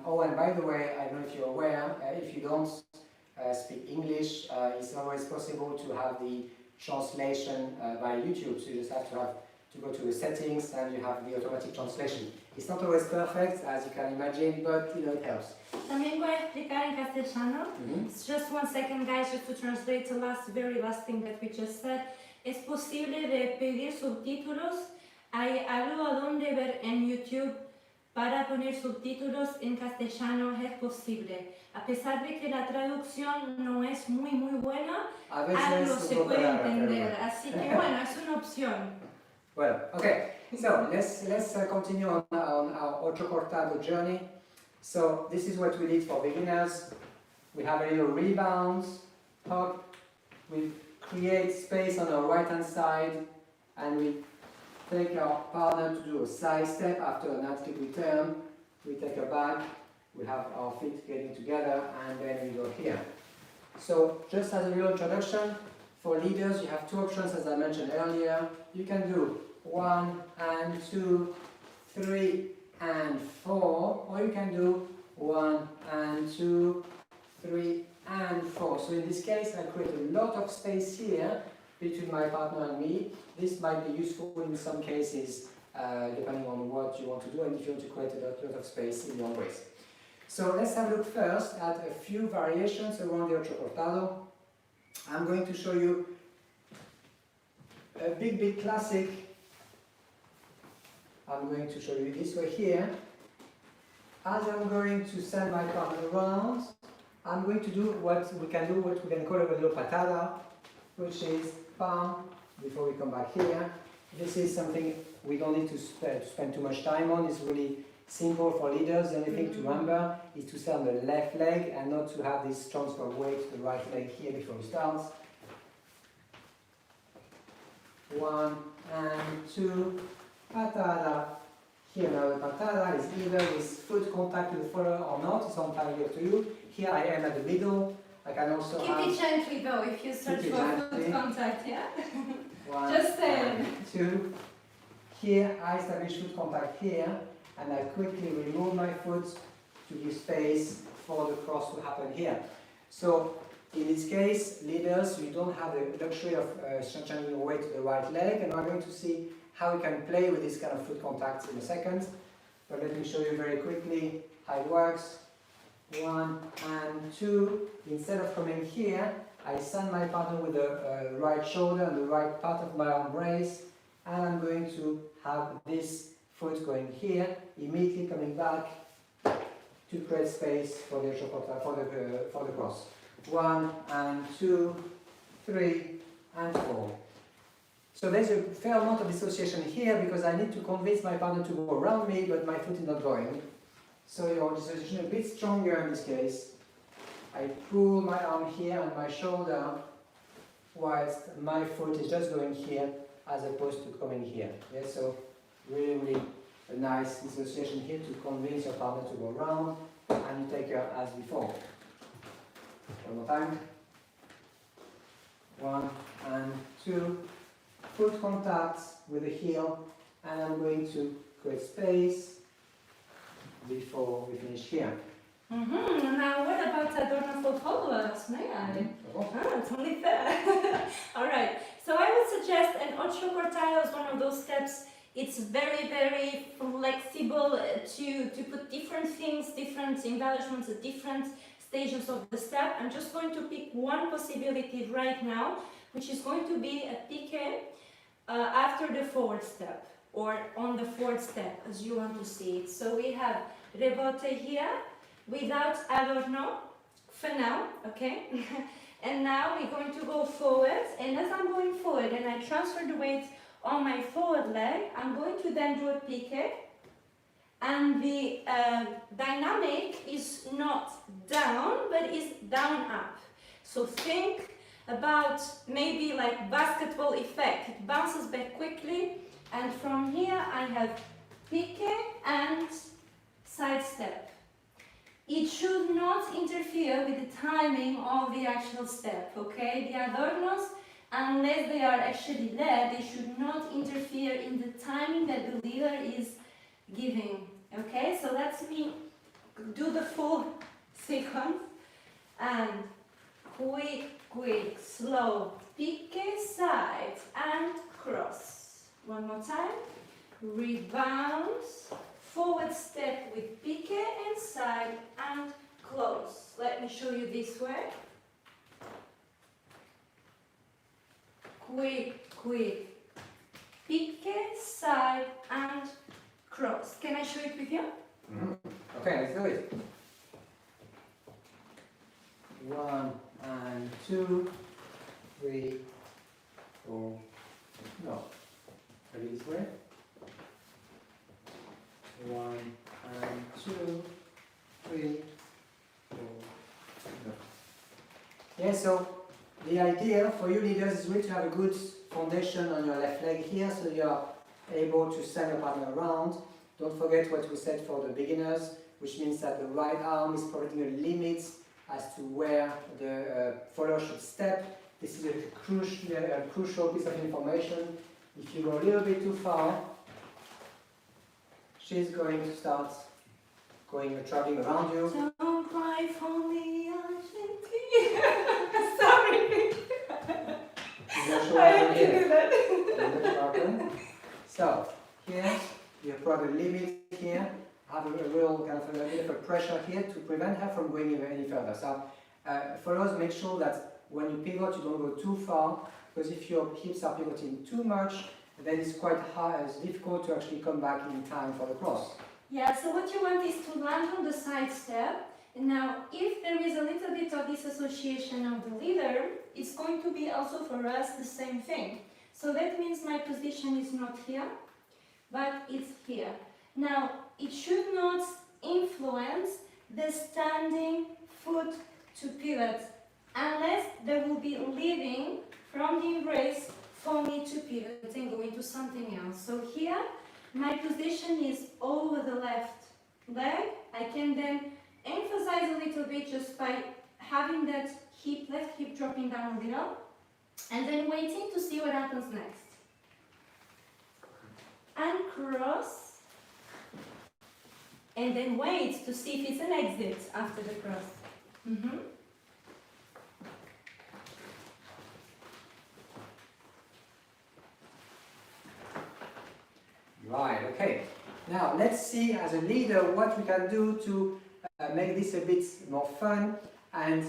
Oh, and by the way, I don't know if you're aware, if you don't speak English, it's always possible to have the translation by YouTube. So you just have to go to the settings and you have the automatic translation. It's not always perfect, as you can imagine, but you know, it helps. También voy a explicar en castellano. Just 1 second, guys, just to translate the very last thing that we just said. Es posible de pedir subtítulos. Hay algo a donde ver en YouTube para poner subtítulos en castellano. Es posible. A pesar de que la traducción no es muy buena, algo se puede entender. Así que bueno, es una opción. Well, okay. So let's continue on our Ocho Cortado journey. So this is what we did for beginners. We have a little rebound, hop, we create space on our right hand side and we take our partner to do a side step after an antique return. We take a back, we have our feet getting together and then we go here. So just as a little introduction, for leaders you have 2 options as I mentioned earlier. You can do 1 and 2, 3 and 4, or you can do 1 and 2, 3 and 4. So in this case I create a lot of space here between my partner and me. This might be useful in some cases depending on what you want to do and if you want to create a lot of space in your waist. So let's have a look first at a few variations around the Ocho Cortado. I'm going to show you a big classic. I'm going to show you this way here. As I'm going to send my partner around, I'm going to do what we can call a little patada, which is palm, before we come back here. This is something we don't need to spend too much time on. It's really simple for leaders. The only thing to remember is to start on the left leg and not to have this transfer of weight to the right leg here before we start. 1 and 2, patada. Here now the patada is either with foot contact with the follower or not. It's entirely up to you. Here I am at the middle. I can also keep it gently though if you search for foot contact, yeah? 1 just and 2. Here I establish foot contact here and I quickly remove my foot to give space for the cross to happen here. So in this case, leaders, you don't have the luxury of changing your weight to the right leg, and we're going to see how we can play with this kind of foot contact in a second. But let me show you very quickly how it works. 1 and 2. Instead of coming here, I send my partner with the right shoulder and the right part of my embrace, and I'm going to have this foot going here, immediately coming back to create space for the for the cross. 1 and 2, 3 and 4. So there's a fair amount of dissociation here because I need to convince my partner to go around me, but my foot is not going. So your dissociation is a bit stronger in this case. I pull my arm here and my shoulder, whilst my foot is just going here as opposed to coming here. Yeah, so really a nice dissociation here to convince your partner to go around, and you take her as before. One more time. 1 and 2. Foot contact with the heel, and I'm going to create space before we finish here. Now what about Adorno for followers? May I? It's only fair. Alright, so I would suggest an Ocho Ocho Cortado is one of those steps. It's very, very flexible to put different things, different embellishments at different stages of the step. I'm just going to pick one possibility right now, which is going to be a piqué after the forward step, or on the fourth step, as you want to see it. So we have rebote here, without adorno, for now, okay? And now we're going to go forward, and as I'm going forward and I transfer the weight on my forward leg, I'm going to then do a piqué, and the dynamic is not down, but is down up. So think about maybe like basketball effect. It bounces back quickly, and from here I have piqué and side step. It should not interfere with the timing of the actual step, okay? The adornos, unless they are actually there, they should not interfere in the timing that the leader is giving, okay? So let's me do the full sequence, and quick, slow, piqué, side, and cross. One more time, rebound, forward step with piqué and side and close. Let me show you this way. Quick, piqué, side and cross. Can I show it with you? Okay, let's do it. 1 and 2, 3, 4, no, maybe this way. 1 and 2, 3, 4, no. Yeah, so the idea for you leaders is really to have a good foundation on your left leg here, so you are able to send your partner around. Don't forget what we said for the beginners, which means that the right arm is providing a limit as to where the follower should step. This is a crucial piece of information. If you go a little bit too far, she's going to start traveling around you. Don't cry for me, Argentina. Sorry. I have to do that. So here you have brought a limit here. Have a real kind of a bit of a pressure here to prevent her from going any further. So followers, make sure that when you pivot, you don't go too far, because if your hips are pivoting too much, then it's quite hard, it's difficult to actually come back in time for the cross. Yeah, so what you want is to land on the side step. Now, if there is a little bit of disassociation of the leader, it's going to be also for us the same thing. So that means my position is not here, but it's here. Now, it should not influence the standing foot to pivot, unless there will be leaving from the embrace for me to pivot and go into something else. So here, my position is over the left leg. I can then emphasize a little bit just by having that hip, left hip dropping down a little, and then waiting to see what happens next. And cross. And then wait to see if it's an exit after the cross. Right, okay. Now let's see as a leader what we can do to make this a bit more fun and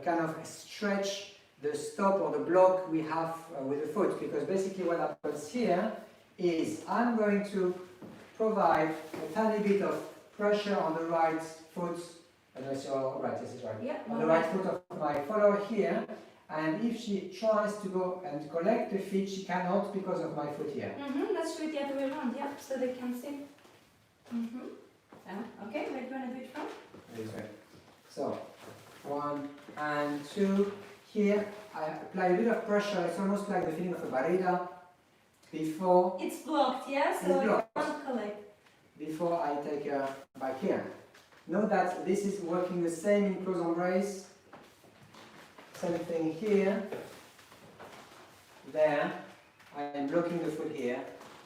kind of stretch the stop or the block we have with the foot, because basically what happens here is I'm going to provide a tiny bit of pressure on the right foot, unless you're right, this is right, yeah, on the right foot of my follower here, and if she tries to go and collect the feet, she cannot because of my foot here. Let's do it the other way around, yeah, so they can see. Okay, where do you want to do it from? This way. So, 1 and 2, here I apply a bit of pressure, it's almost like the feeling of a barrida, before it's blocked, yeah, so it can't collect. Before I take her back here. Note that this is working the same in close embrace. Same thing here. There. I am blocking the foot here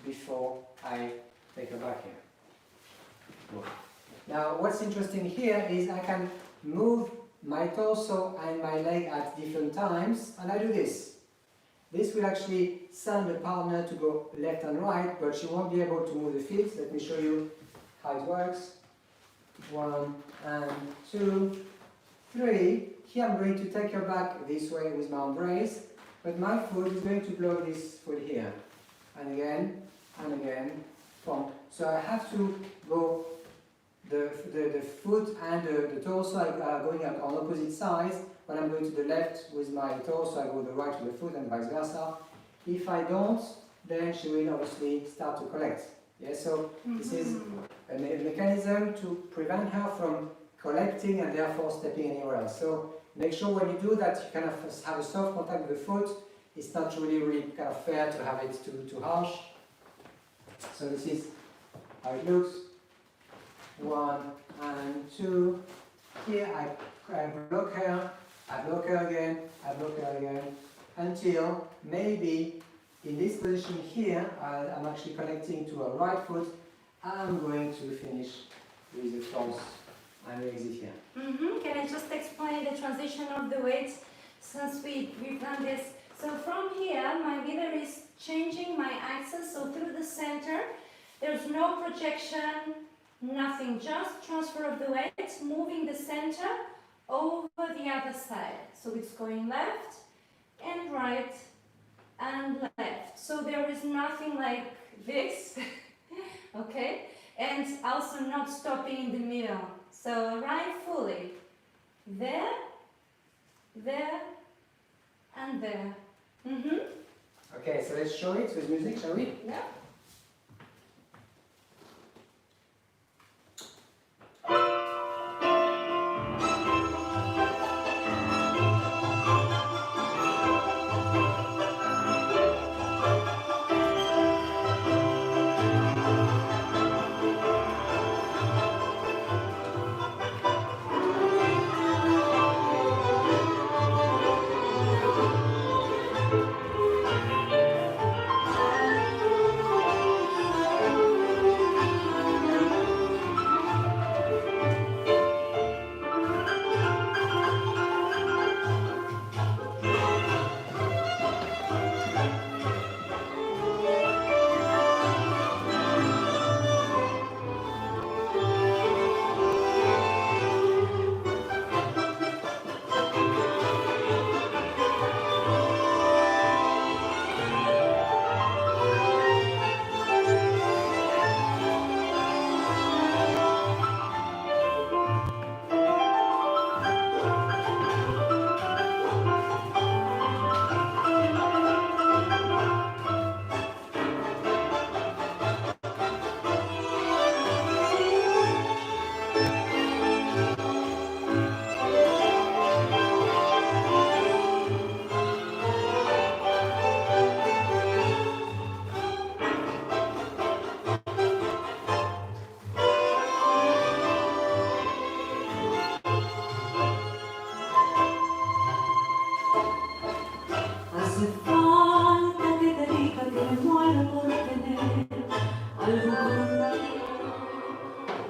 before I take her back here. Now what's interesting here is I can move my torso and my leg at different times, and I do this. This will actually send the partner to go left and right, but she won't be able to move the feet. Let me show you how it works. 1 and 2, 3. Here I'm going to take her back this way with my embrace, but my foot is going to block this foot here. And again, from. So I have to go, the foot and the torso are going on opposite sides. When I'm going to the left with my torso, I go the right to the foot and vice versa. If I don't, then she will obviously start to collect. Yeah, so this is a mechanism to prevent her from collecting and therefore stepping anywhere else. So make sure when you do that, you kind of have a soft contact with the foot. It's not really kind of fair to have it too harsh. So this is how it looks. 1 and 2. Here I block her, I block her again, I block her again, until maybe in this position here, I'm actually connecting to her right foot. I'm going to finish with the false and we exit here. Can I just explain the transition of the weights since we've done this? So from here, my leader is changing my axis, so through the center, there's no projection, nothing, just transfer of the weight, moving the center over the other side. So it's going left and right and left. So there is nothing like this, okay? And also not stopping in the middle. So right fully, there, there, and there. Okay, so let's show it with music, shall we? Yeah.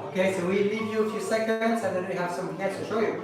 Okay, so we'll leave you a few seconds and then we have something else to show you.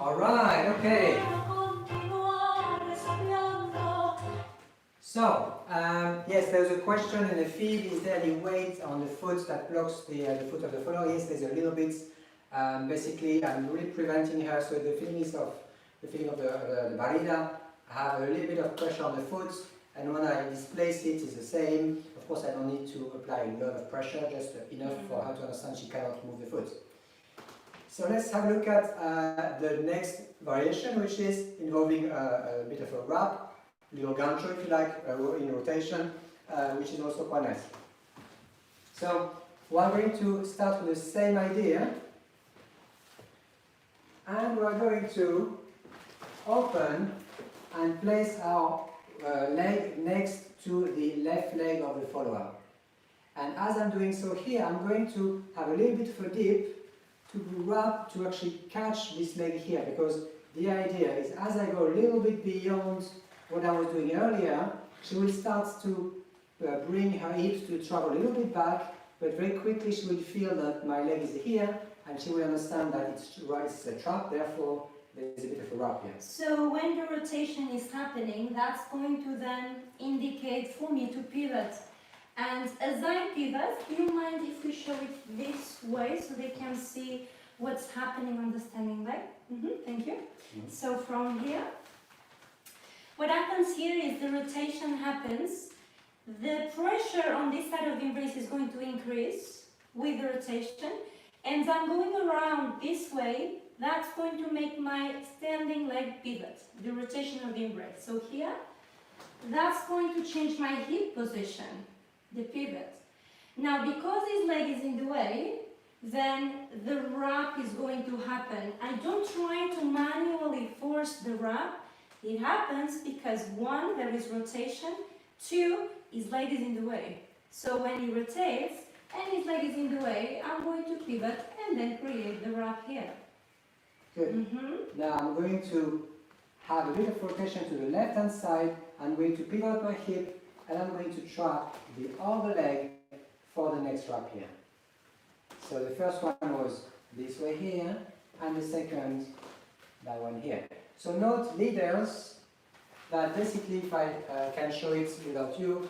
Alright, okay. So, yes, there's a question in the feed. Is there any weight on the foot that blocks the foot of the follower? Yes, there's a little bit. Basically, I'm really preventing her, so the feeling of the barriga. I have a little bit of pressure on the foot, and when I displace it, it's the same. Of course, I don't need to apply a lot of pressure, just enough for her to understand she cannot move the foot. So let's have a look at the next variation, which is involving a bit of a wrap, a little gancho if you like, in rotation, which is also quite nice. So we're going to start with the same idea, and we're going to open and place our leg next to the left leg of the follower. And as I'm doing so here, I'm going to have a little bit of a dip to grab, to actually catch this leg here, because the idea is as I go a little bit beyond what I was doing earlier, she will start to bring her hips to travel a little bit back, but very quickly she will feel that my leg is here, and she will understand that it's a trap, therefore there's a bit of a wrap here. So when the rotation is happening, that's going to then indicate for me to pivot. And as I pivot, do you mind if we show it this way so they can see what's happening on the standing leg? Thank you. So from here, what happens here is the rotation happens. The pressure on this side of the embrace is going to increase with the rotation, and I'm going around this way. That's going to make my standing leg pivot, the rotation of the embrace. So here, that's going to change my hip position, the pivot. Now, because this leg is in the way, then the wrap is going to happen. I don't try to manually force the wrap. It happens because 1, there is rotation, 2, his leg is in the way. So when he rotates and his leg is in the way, I'm going to pivot and then create the wrap here. Good. Now I'm going to have a bit of rotation to the left hand side. I'm going to pivot my hip and I'm going to trap the other leg for the next wrap here. So the first one was this way here, and the second, that one here. So note, leaders, that basically, if I can show it without you,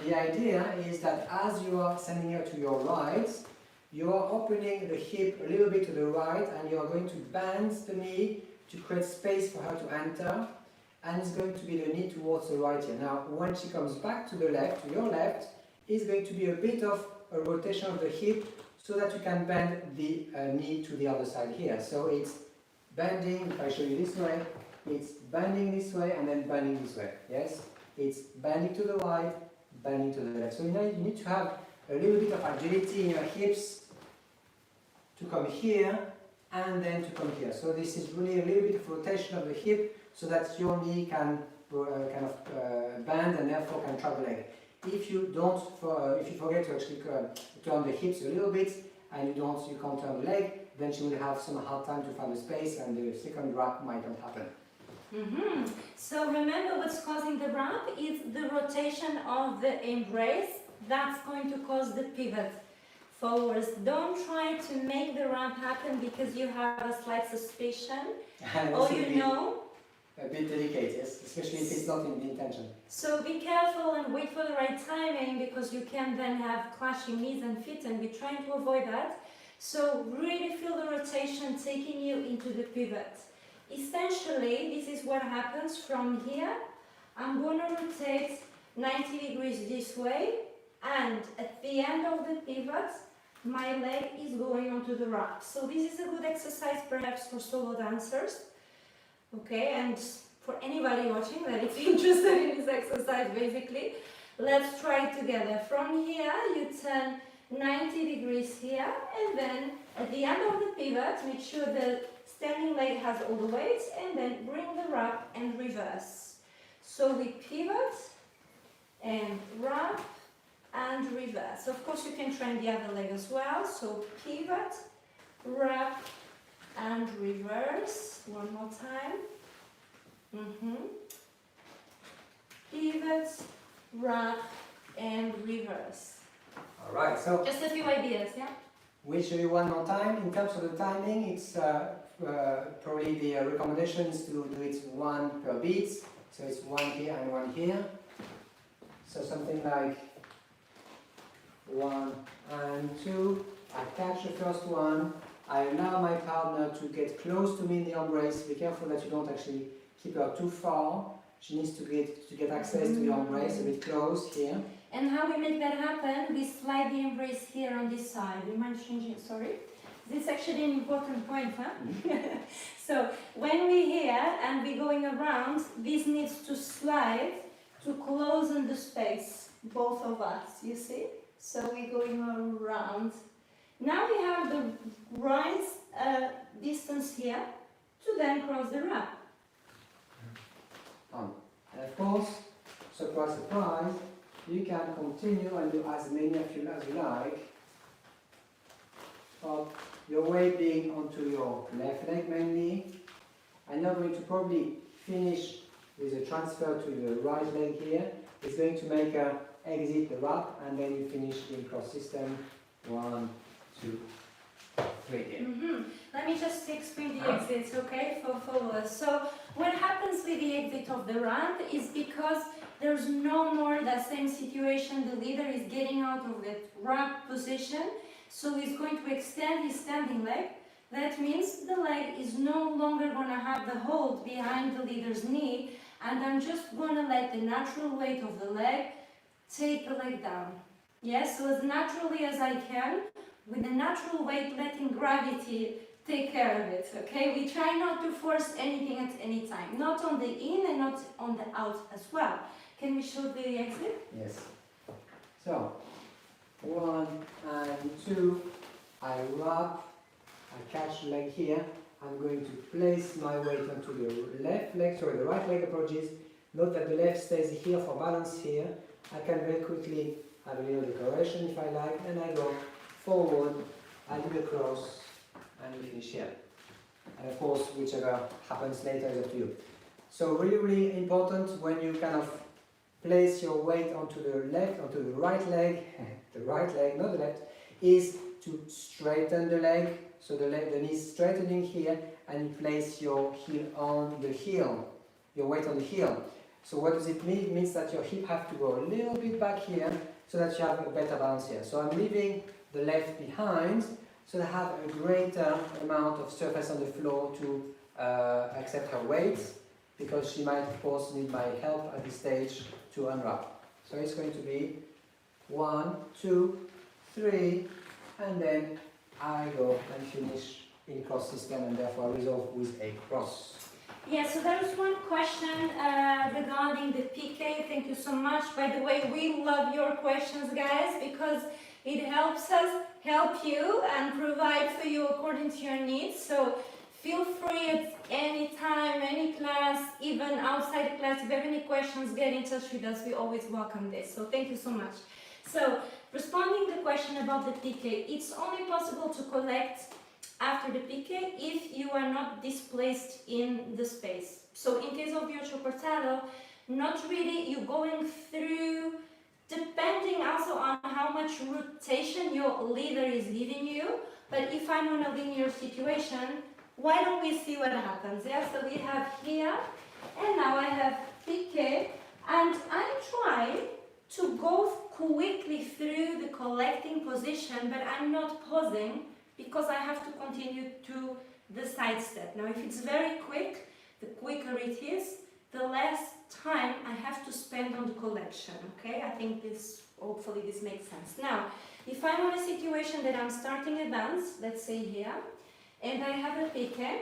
the idea is that as you are sending her to your right, you are opening the hip a little bit to the right, and you are going to bend the knee to create space for her to enter, and it's going to be the knee towards the right here. Now, when she comes back to the left, to your left, it's going to be a bit of a rotation of the hip so that you can bend the knee to the other side here. So it's bending, if I show you this way, it's bending this way and then bending this way, yes? It's bending to the right, bending to the left. So you need to have a little bit of agility in your hips to come here and then to come here. So this is really a little bit of rotation of the hip so that your knee can bend and therefore can track the leg. If you forget to actually turn the hips a little bit and you can't turn the leg, then she will have some hard time to find the space and the second wrap might not happen. So remember, what's causing the wrap is the rotation of the embrace. That's going to cause the pivot forwards. Don't try to make the wrap happen because you have a slight suspicion or you know. A bit delicate, yes, especially if it's not in the intention. So be careful and wait for the right timing, because you can then have clashing knees and feet, and we're trying to avoid that. So really feel the rotation taking you into the pivot. Essentially, this is what happens from here. I'm going to rotate 90 degrees this way, and at the end of the pivot, my leg is going onto the wrap. So this is a good exercise perhaps for solo dancers. Okay, and for anybody watching that is interested in this exercise, basically, let's try it together. From here, you turn 90 degrees here, and then at the end of the pivot, make sure the standing leg has all the weight, and then bring the wrap and reverse. So we pivot and wrap and reverse. Of course, you can train the other leg as well. So pivot, wrap, and reverse. One more time. Pivot, wrap, and reverse. Alright, so just a few ideas, yeah? We'll show you one more time. In terms of the timing, it's probably the recommendation is to do it 1 per beat. So it's 1 here and 1 here. So something like 1 and 2. I catch the first one. I allow my partner to get close to me in the embrace. Be careful that you don't actually keep her too far. She needs to get access to the embrace a bit close here. And how we make that happen, we slide the embrace here on this side. Do you mind changing? Sorry. This is actually an important point, huh? So when we're here and we're going around, this needs to slide to close in the space, both of us, you see? So we're going around. Now we have the right distance here to then cross the wrap. of course, surprise, surprise, you can continue and do as many as you like. But your weight being onto your left leg mainly. I'm now going to probably finish with a transfer to the right leg here. It's going to make a exit the wrap and then you finish in cross system. 1, 2, 3 here. Let me just explain the exits, okay, for followers. So what happens with the exit of the ramp is because there's no more that same situation. The leader is getting out of that ramp position, so he's going to extend his standing leg. That means the leg is no longer going to have the hold behind the leader's knee, and I'm just going to let the natural weight of the leg take the leg down. Yes, so as naturally as I can, with the natural weight letting gravity take care of it, okay? We try not to force anything at any time, not on the in and not on the out as well. Can we show the exit? Yes. So, 1 and 2, I wrap, I catch the leg here. I'm going to place my weight onto the left leg, sorry, the right leg approaches. Note that the left stays here for balance here. I can very quickly have a little decoration if I like, and I go forward, I do the cross, and we finish here. And of course, whichever happens later is up to you. So really, really important when you kind of place your weight onto the left, onto the right leg, the right leg, not the left, is to straighten the leg. So the knee is straightening here, and you place your heel on the heel, your weight on the heel. So what does it mean? It means that your hip have to go a little bit back here, so that you have a better balance here. So I'm leaving the left behind, so I have a greater amount of surface on the floor to accept her weight, because she might of course need my help at this stage to unwrap. So it's going to be 1, 2, 3, and then I go and finish in cross system, and therefore resolve with a cross. Yeah, so there is one question regarding the PK. Thank you so much. By the way, we love your questions, guys, because it helps us help you and provide for you according to your needs. So feel free at any time, any class, even outside class. If you have any questions, get in touch with us. We always welcome this. So thank you so much. So responding to the question about the PK, it's only possible to collect after the PK if you are not displaced in the space. So in case of the Ocho Cortado, not really, you're going through, depending also on how much rotation your leader is giving you. But if I'm on a linear situation, why don't we see what happens? Yeah, so we have here, and now I have PK, and I try to go quickly through the collecting position, but I'm not pausing, because I have to continue to the side step. Now if it's very quick, the quicker it is, the less time I have to spend on the collection, okay? I think this, hopefully this makes sense. Now, if I'm on a situation that I'm starting a dance, let's say here, and I have a PK,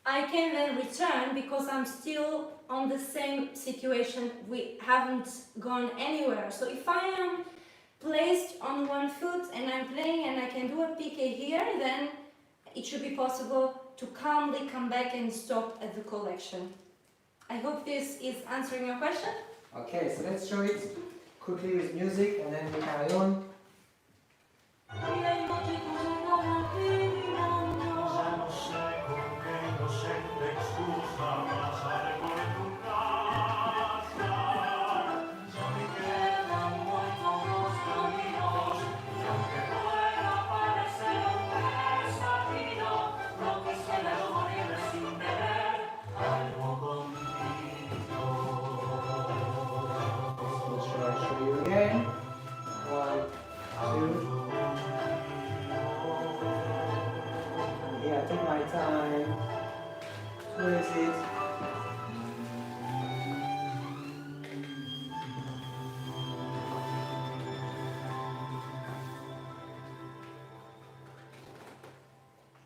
I can then return because I'm still on the same situation, we haven't gone anywhere. So if I am placed on one foot and I'm playing and I can do a PK here, then it should be possible to calmly come back and stop at the collection. I hope this is answering your question. Okay, so let's show it quickly with music and then we carry on.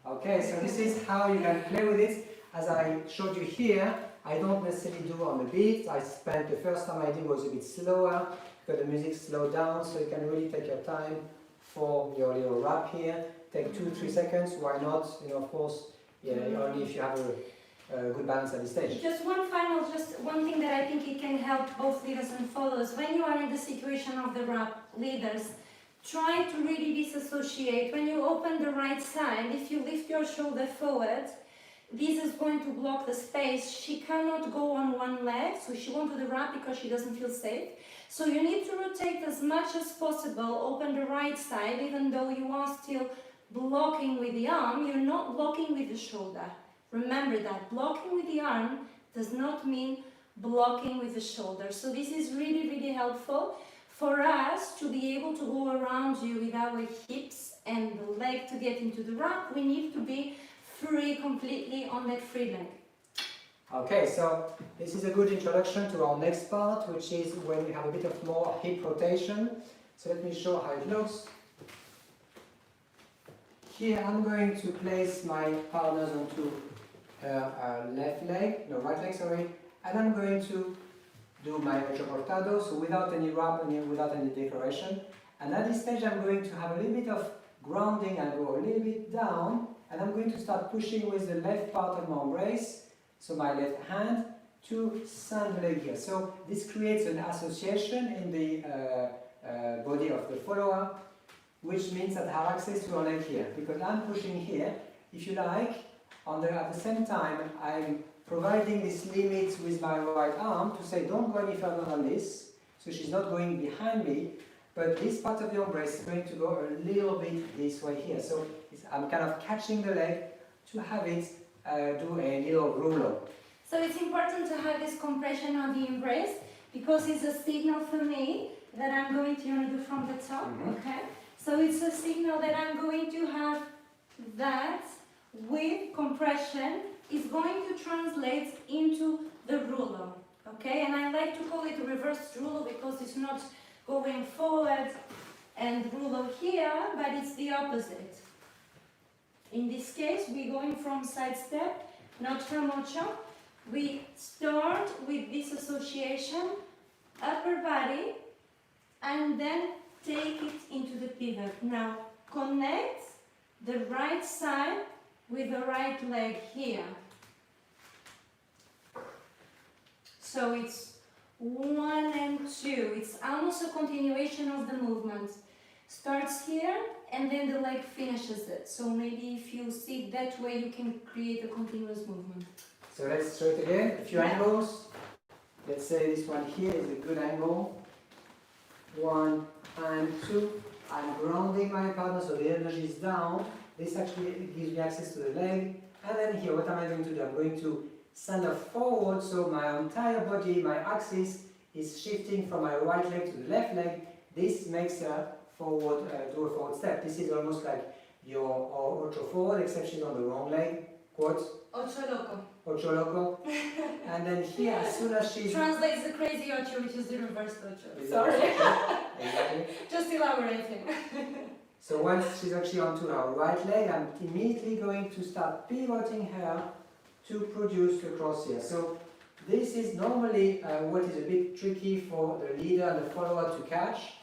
Okay, so this is how you can play with it. As I showed you here, I don't necessarily do on the beat. I spent the first time I did was a bit slower, because the music slowed down, so you can really take your time for your little rap here. Take 2-3 seconds, why not? You know, of course, yeah, only if you have good balance at this stage. Just one thing that I think it can help both leaders and followers. When you are in the situation of the wrap, leaders, try to really disassociate. When you open the right side, if you lift your shoulder forward, this is going to block the space. She cannot go on one leg, so she won't do the wrap because she doesn't feel safe. So you need to rotate as much as possible, open the right side, even though you are still blocking with the arm, you're not blocking with the shoulder. Remember that, blocking with the arm does not mean blocking with the shoulder. So this is really, really helpful for us to be able to go around you with our hips and the leg to get into the wrap. We need to be free completely on that free leg. Okay, so this is a good introduction to our next part, which is when we have a bit of more hip rotation. So let me show how it looks. Here I'm going to place my partners onto her right leg, sorry, and I'm going to do my Ocho Cortado, so without any wrap and without any decoration. And at this stage I'm going to have a little bit of grounding. I'll go a little bit down, and I'm going to start pushing with the left part of my embrace, so my left hand, to send the leg here. So this creates an association in the body of the follower, which means that I have access to a leg here, because I'm pushing here, if you like, at the same time I'm providing this limit with my right arm to say don't go any further than this, so she's not going behind me, but this part of the embrace is going to go a little bit this way here. So I'm kind of catching the leg to have it do a little rulo. So it's important to have this compression on the embrace, because it's a signal for me that I'm going to do from the top, okay? So it's a signal that I'm going to have that with compression is going to translate into the rulo, okay? And I like to call it a reversed rulo because it's not going forward and rulo here, but it's the opposite. In this case, we're going from side step, not from Ocho. We start with this association, upper body, and then take it into the pivot. Now, connect the right side with the right leg here. So it's 1 and 2. It's almost a continuation of the movement. Starts here and then the leg finishes it. So maybe if you see it that way, you can create a continuous movement. So let's try it again. A few angles. Let's say this one here is a good angle. 1 and 2. I'm grounding my partner so the energy is down. This actually gives me access to the leg. And then here, what am I going to do? I'm going to send her forward, so my entire body, my axis, is shifting from my right leg to the left leg. This makes her forward, do a forward step. This is almost like your Ocho forward, except she's on the wrong leg. Quote? Ocho loco. Ocho loco. And then here, as soon as she's... Translates the crazy Ocho, which is the reversed Ocho. Sorry. Exactly. Just elaborating. So once she's actually onto her right leg, I'm immediately going to start pivoting her to produce the cross here. So this is normally what is a bit tricky for the leader and the follower to catch,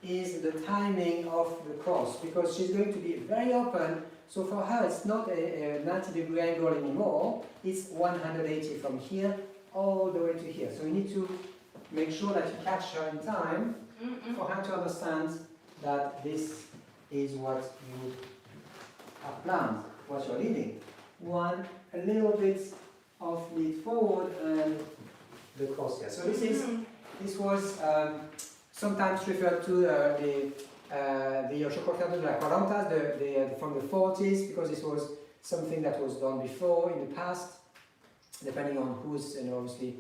is the timing of the cross, because she's going to be very open. So for her it's not a 90-degree angle anymore, it's 180 from here all the way to here. So you need to make sure that you catch her in time for her to understand that this is what you have planned, what you're leading. One, a little bit of lead forward and the cross here. So this was sometimes referred to the Ocho Cortado de la 40s, from the 40s, because this was something that was done before in the past, depending on who's obviously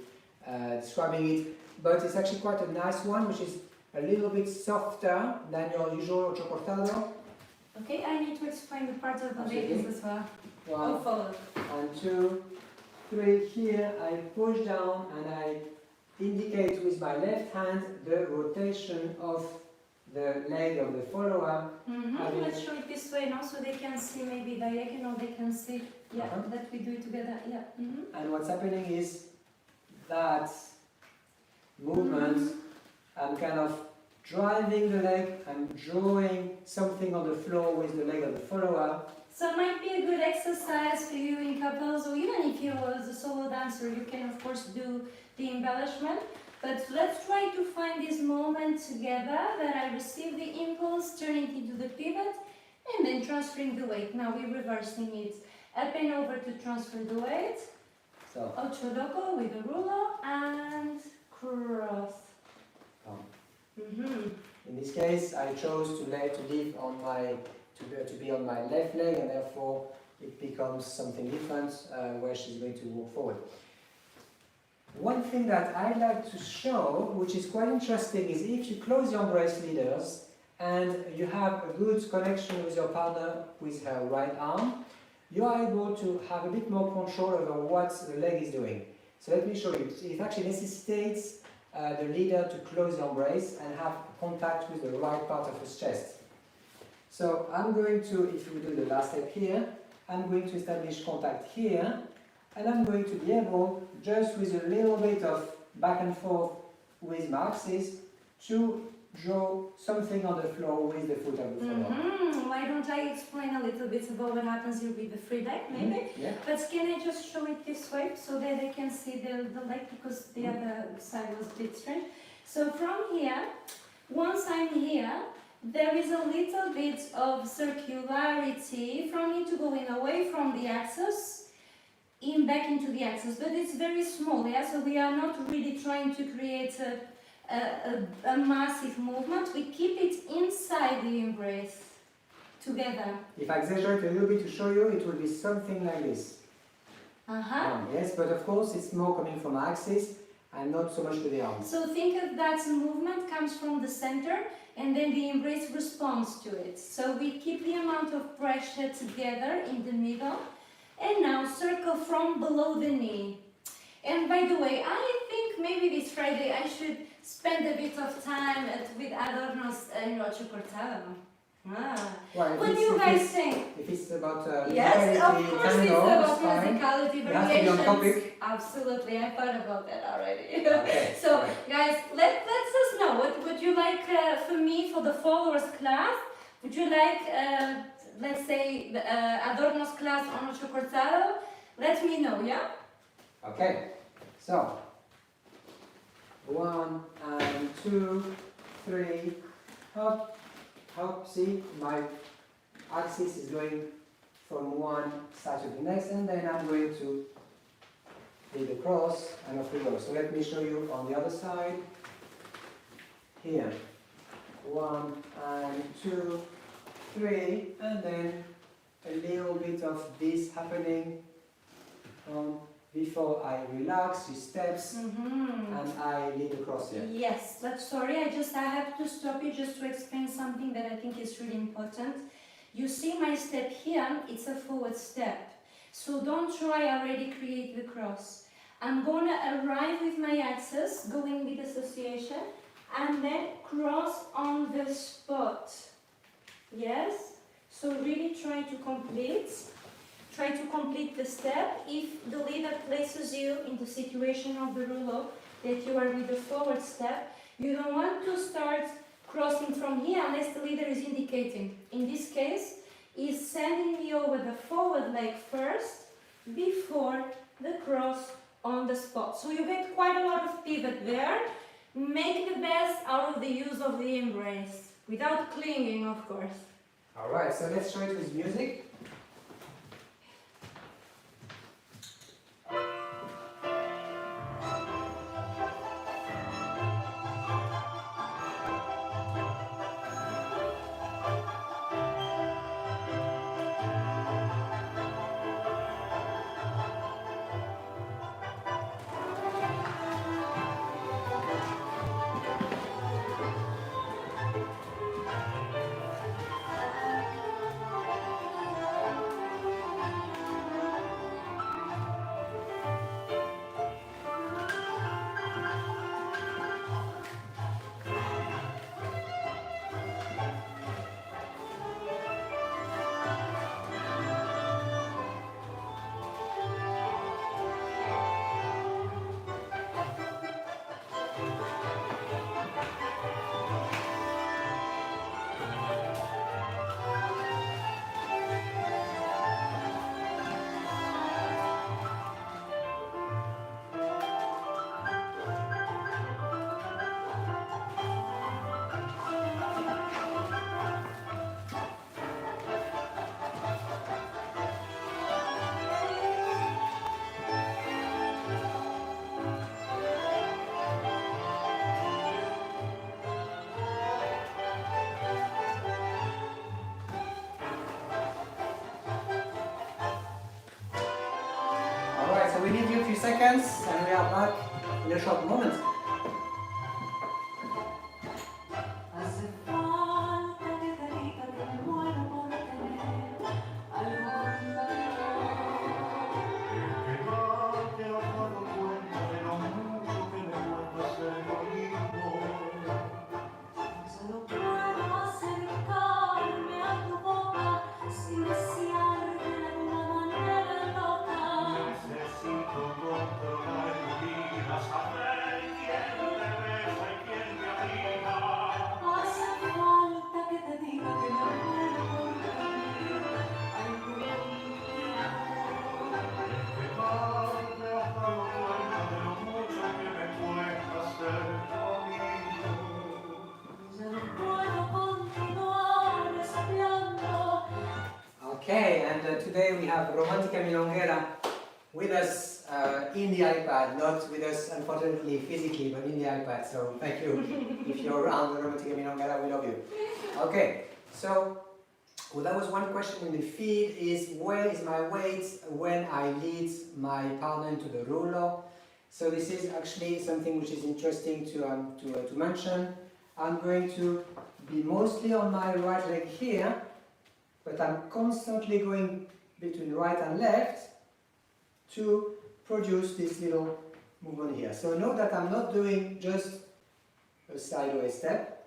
describing it. But it's actually quite a nice one, which is a little bit softer than your usual Ocho Cortado. Okay, I need to explain the parts of the ladies as well. 1 follow. and 2, 3. Here I push down and I indicate with my left hand the rotation of the leg of the follower. Let's show it this way now, so they can see maybe diagonal, they can see that we do it together. And what's happening is that movement, I'm kind of driving the leg and drawing something on the floor with the leg of the follower. So it might be a good exercise for you in couples, or even if you are a solo dancer, you can of course do the embellishment. But let's try to find this moment together that I receive the impulse, turning it into the pivot, and then transferring the weight. Now we're reversing it up and over to transfer the weight. So, Ocho loco with a ruler and cross. In this case, I chose to live on my to be on my left leg, and therefore it becomes something different where she's going to walk forward. One thing that I'd like to show, which is quite interesting, is if you close your embrace leaders and you have a good connection with your partner with her right arm, you are able to have a bit more control over what the leg is doing. So let me show you. It actually necessitates the leader to close the embrace and have contact with the right part of his chest. So I'm going to, if we do the last step here, I'm going to establish contact here, and I'm going to be able, just with a little bit of back and forth with my axis, to draw something on the floor with the foot of the floor. Why don't I explain a little bit about what happens here with the free leg, maybe? Yeah. But can I just show it this way so that they can see the leg, because the other side was a bit strange. So from here, once I'm here, there is a little bit of circularity from me to going away from the axis, back into the axis, but it's very small, yeah? So we are not really trying to create a massive movement. We keep it inside the embrace, together. If I exaggerate a little bit to show you, it will be something like this. Yes, but of course it's more coming from axis and not so much with the arms. So think of that movement comes from the center, and then the embrace responds to it. So we keep the amount of pressure together in the middle, and now circle from below the knee. And by the way, I think maybe this Friday I should spend a bit of time with Adornos and Ocho Cortado. Well, What do you guys think? If it's about Yes, of musicality, course tango, it's about fine. musicality, You have to be on variations. topic. Absolutely, I thought about that already. Okay, So, right. guys, let us know. What would you like for me for the followers class? Would you like, let's say, Adornos class on Ocho Cortado? Let me know, yeah? Okay, so 1 and 2, 3, hop, hop. See, my axis is going from one side to the next, and then I'm going to lead across, and off we go. So let me show you on the other side. Here, 1 and 2, 3, and then a little bit of this happening before I relax, these steps, and I lead across here. Yes, but sorry, I have to stop you just to explain something that I think is really important. You see my step here, it's a forward step. So don't try already create the cross. I'm gonna arrive with my axis, going with association, and then cross on the spot. Yes? So really try to complete the step. If the leader places you in the situation of the rouleau that you are with the forward step, you don't want to start crossing from here unless the leader is indicating. In this case, is sending me over the forward leg first before the cross on the spot. So you get quite a lot of pivot there. Make the best out of the use of the embrace, without clinging, of course. Alright, so let's try it with music. seconds and we are back in a short moment. Okay, and today we have Romantica Milonguera with us in the iPad, not with us unfortunately physically, but in the iPad, so thank you. If you're around Romantica Milonguera, we love you. Okay, so well, that was one question in the feed, is where is my weight when I lead my partner into the rulo? So this is actually something which is interesting to mention. I'm going to be mostly on my right leg here, but I'm constantly going between right and left to produce this little movement here. So note that I'm not doing just a sideways step.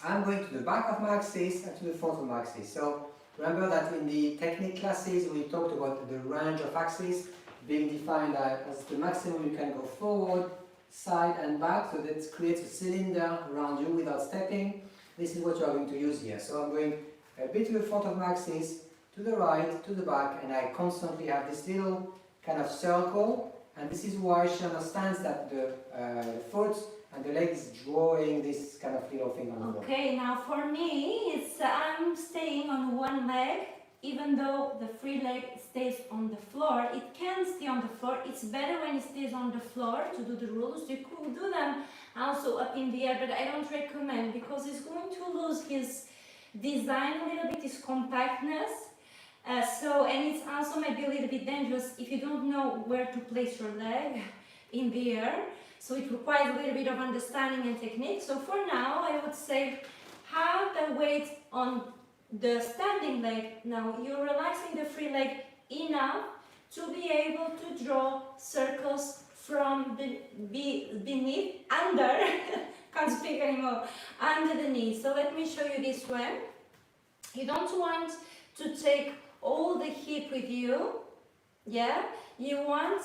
I'm going to the back of my axis and to the front of my axis. So remember that in the technique classes we talked about the range of axes being defined as the maximum you can go forward, side and back, so that creates a cylinder around you without stepping. This is what you are going to use here. So I'm going a bit to the front of my axis, to the right, to the back, and I constantly have this little kind of circle, and this is why she understands that the foot and the leg is drawing this kind of little thing on the floor. Okay, now for me, it's I'm staying on one leg, even though the free leg stays on the floor. It can stay on the floor. It's better when it stays on the floor to do the rules. You could do them also up in the air, but I don't recommend because it's going to lose his design a little bit, his compactness. And it's also maybe a little bit dangerous if you don't know where to place your leg in the air. So it requires a little bit of understanding and technique. So for now, I would say have the weight on the standing leg. Now you're relaxing the free leg enough to be able to draw circles from beneath, under, can't speak anymore, under the knee. So let me show you this way. You don't want to take all the hip with you, yeah? You want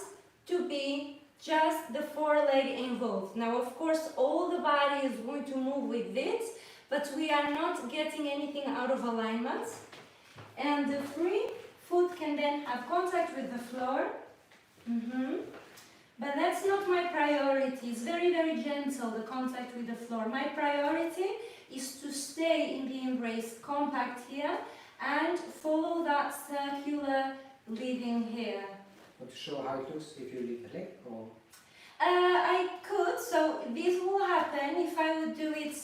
to be just the foreleg involved. Now, of course, all the body is going to move with it, but we are not getting anything out of alignment. And the free foot can then have contact with the floor. But that's not my priority. It's very, very gentle, the contact with the floor. My priority is to stay in the embrace, compact here, and follow that circular leading here. Want to show how it looks if you leave the leg? Or? I could, so this will happen if I would do it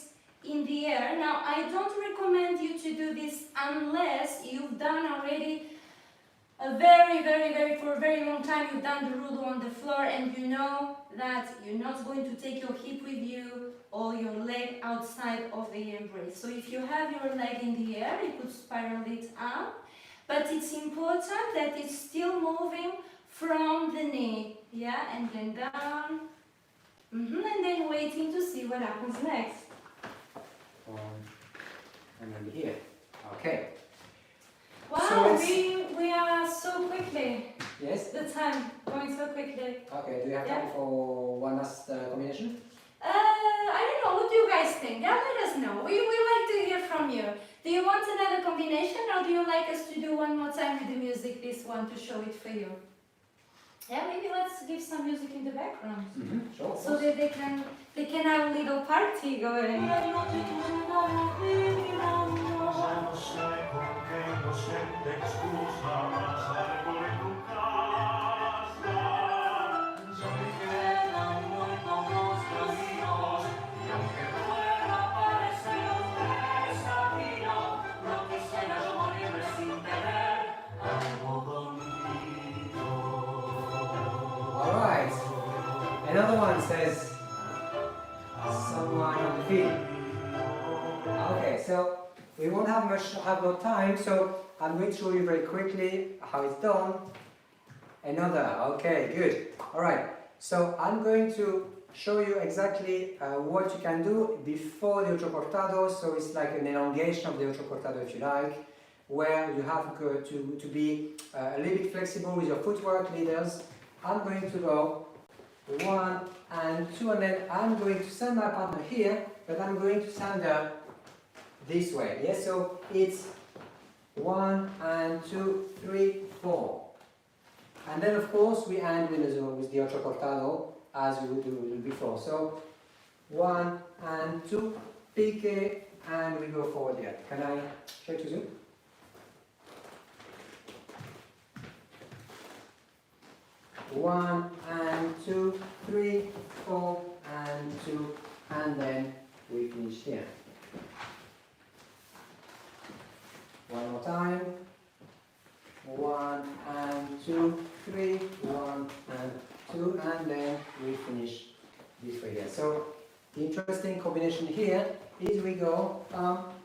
in the air. Now, I don't recommend you to do this unless you've done already for a very long time you've done the rulo on the floor and you know that you're not going to take your hip with you or your leg outside of the embrace. So if you have your leg in the air, you could spiral it up, but it's important that it's still moving from the knee, yeah, and then down, and then waiting to see what happens next. And then here, okay. Wow, So we are so quickly. Yes? The time going so quickly. Okay, do you have time for one last combination? I don't know, what do you guys think? Yeah, let us know. We like to hear from you. Do you want another combination or do you like us to do one more time with the music, this one, to show it for you? Yeah, maybe let's give some music in the background. Sure. So that they can have a little party going. Someone says someone on the field. Okay, so we won't have no time, so I'm going to show you very quickly how it's done. Another, okay, good. Alright, so I'm going to show you exactly what you can do before the Ocho Cortado. So it's like an elongation of the Ocho Cortado, if you like, where you have to be a little bit flexible with your footwork, leaders. I'm going to go 1 and 2, and then I'm going to send my partner here, but I'm going to send her this way. Yes, so it's 1 and 2, 3, 4. And then of course we end with the Ocho Cortado as we would do before. So 1 and 2, pique, and we go forward here. Can I show it to you? One and 2, 3, 4, and 2, and then we finish here. One more time. 1 and 2, 3, 1 and 2, and then we finish this way here. So the interesting combination here is we go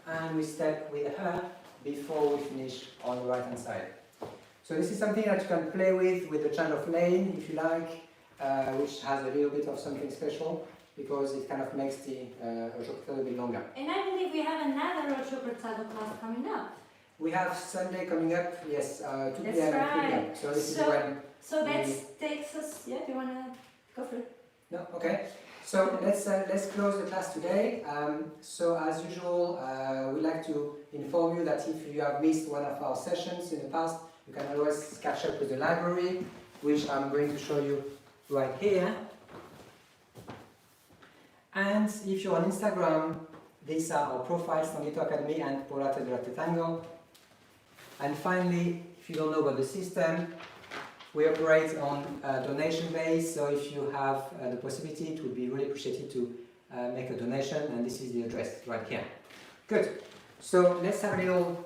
and we step with her before we finish on the right hand side. So this is something that you can play with the change of lane, if you like, which has a little bit of something special because it kind of makes the Ocho Cortado a bit longer. And I believe we have another Ocho Cortado class coming up. We have Sunday coming up, yes, 2 p.m. That's and 3 p.m. right. So this is when... So that takes us, yeah, do you want to go for it? No, okay. So let's close the class today. So as usual, we'd like to inform you that if you have missed one of our sessions in the past, you can always catch up with the library, which I'm going to show you right here. And if you're on Instagram, these are our profiles, Tango Academy and PDuarteTango. And finally, if you don't know about the system, we operate on donation base, so if you have the possibility, it would be really appreciated to make a donation, and this is the address right here. Good. So let's have a little...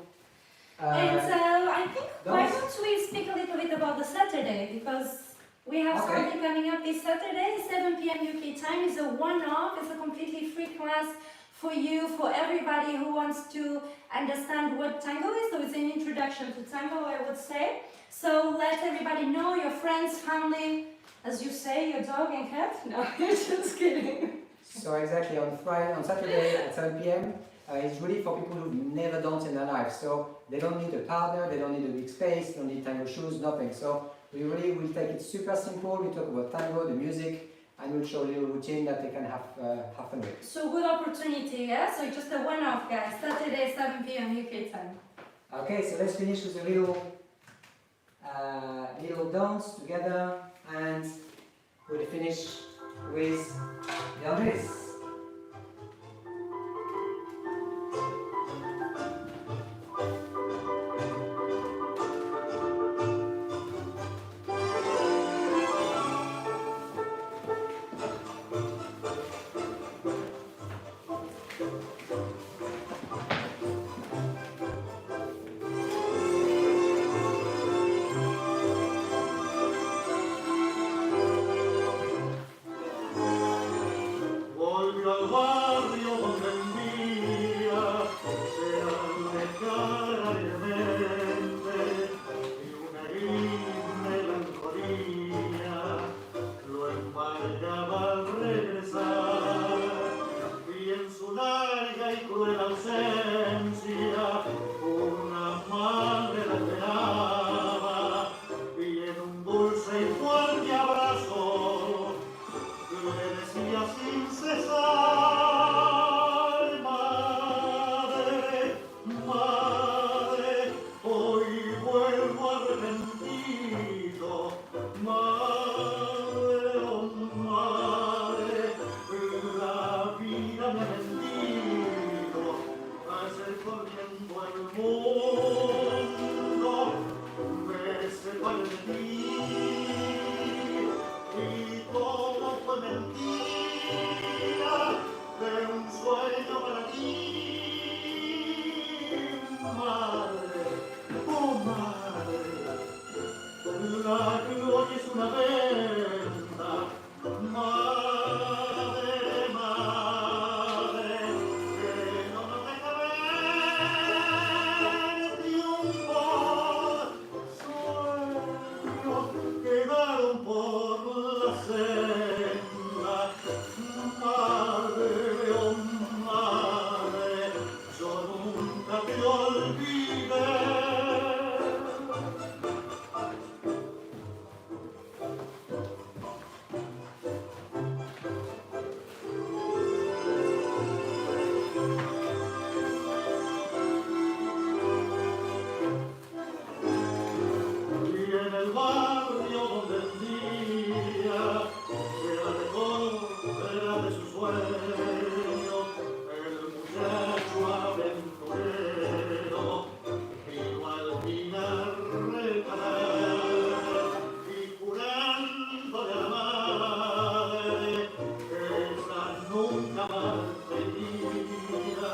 and I think, why don't we speak a little bit about the Saturday, because we have something coming up this Saturday, 7 p.m. UK time. It's a one-off, it's a completely free class for you, for everybody who wants to understand what tango is. So it's an introduction to tango, I would say. So let everybody know, your friends, family, as you say, your dog and cat. No, you're just kidding. So exactly, on Saturday at 7 p.m. It's really for people who've never danced in their life. So they don't need a partner, they don't need a big space, they don't need tango shoes, nothing. So we really will take it super simple. We talk about tango, the music, and we'll show a little routine that they can have fun with. So good opportunity, yeah? So just a one-off, guys. Saturday, 7 p.m. UK time. Okay, so let's finish with a little dance together, and we'll finish with the Andres. el barrio donde el día era mejor, era de su sueño, el muchacho aventurero vino al final recalar y jurándole a la madre que esa nunca más venía,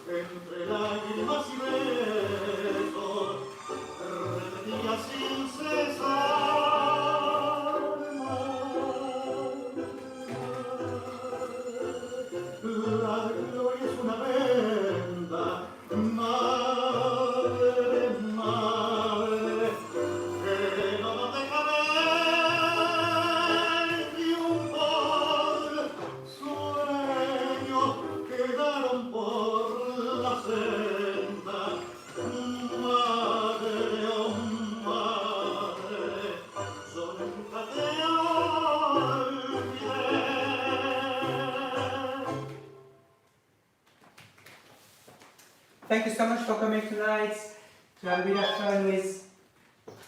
entre lágrimas y besos repetía sin cesar: la gloria es una venda, madre, madre, que no nos deja ver ni un sueño quedaron por la senda. Madre, oh madre, yo nunca te olvidé. Thank you so much for coming tonight to have a bit of fun with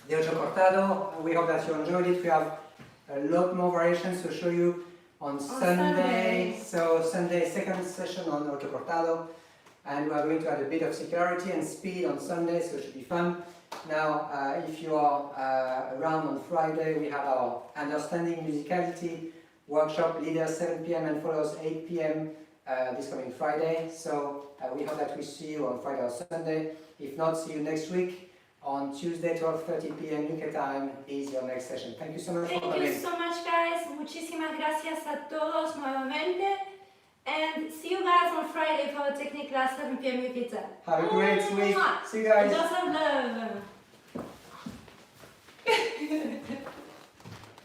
the Ocho Cortado. We hope that you enjoyed it. We have a lot more variations to show you on Sunday. So Sunday, second session on Ocho Cortado. And we are going to add a bit of circularity and speed on Sunday, so it should be fun. Now, if you are around on Friday, we have our Understanding Musicality workshop, leaders 7 p.m. and follows 8 p.m. This coming Friday. So we hope that we see you on Friday or Sunday. If not, see you next week on Tuesday, 12:30 p.m. UK time is your next session. Thank you so much for coming. Thank you so much, guys. Muchísimas gracias a todos nuevamente. And see you guys on Friday for a technique class 7 p.m. UK time. Have a great week. See you guys. Lots of love.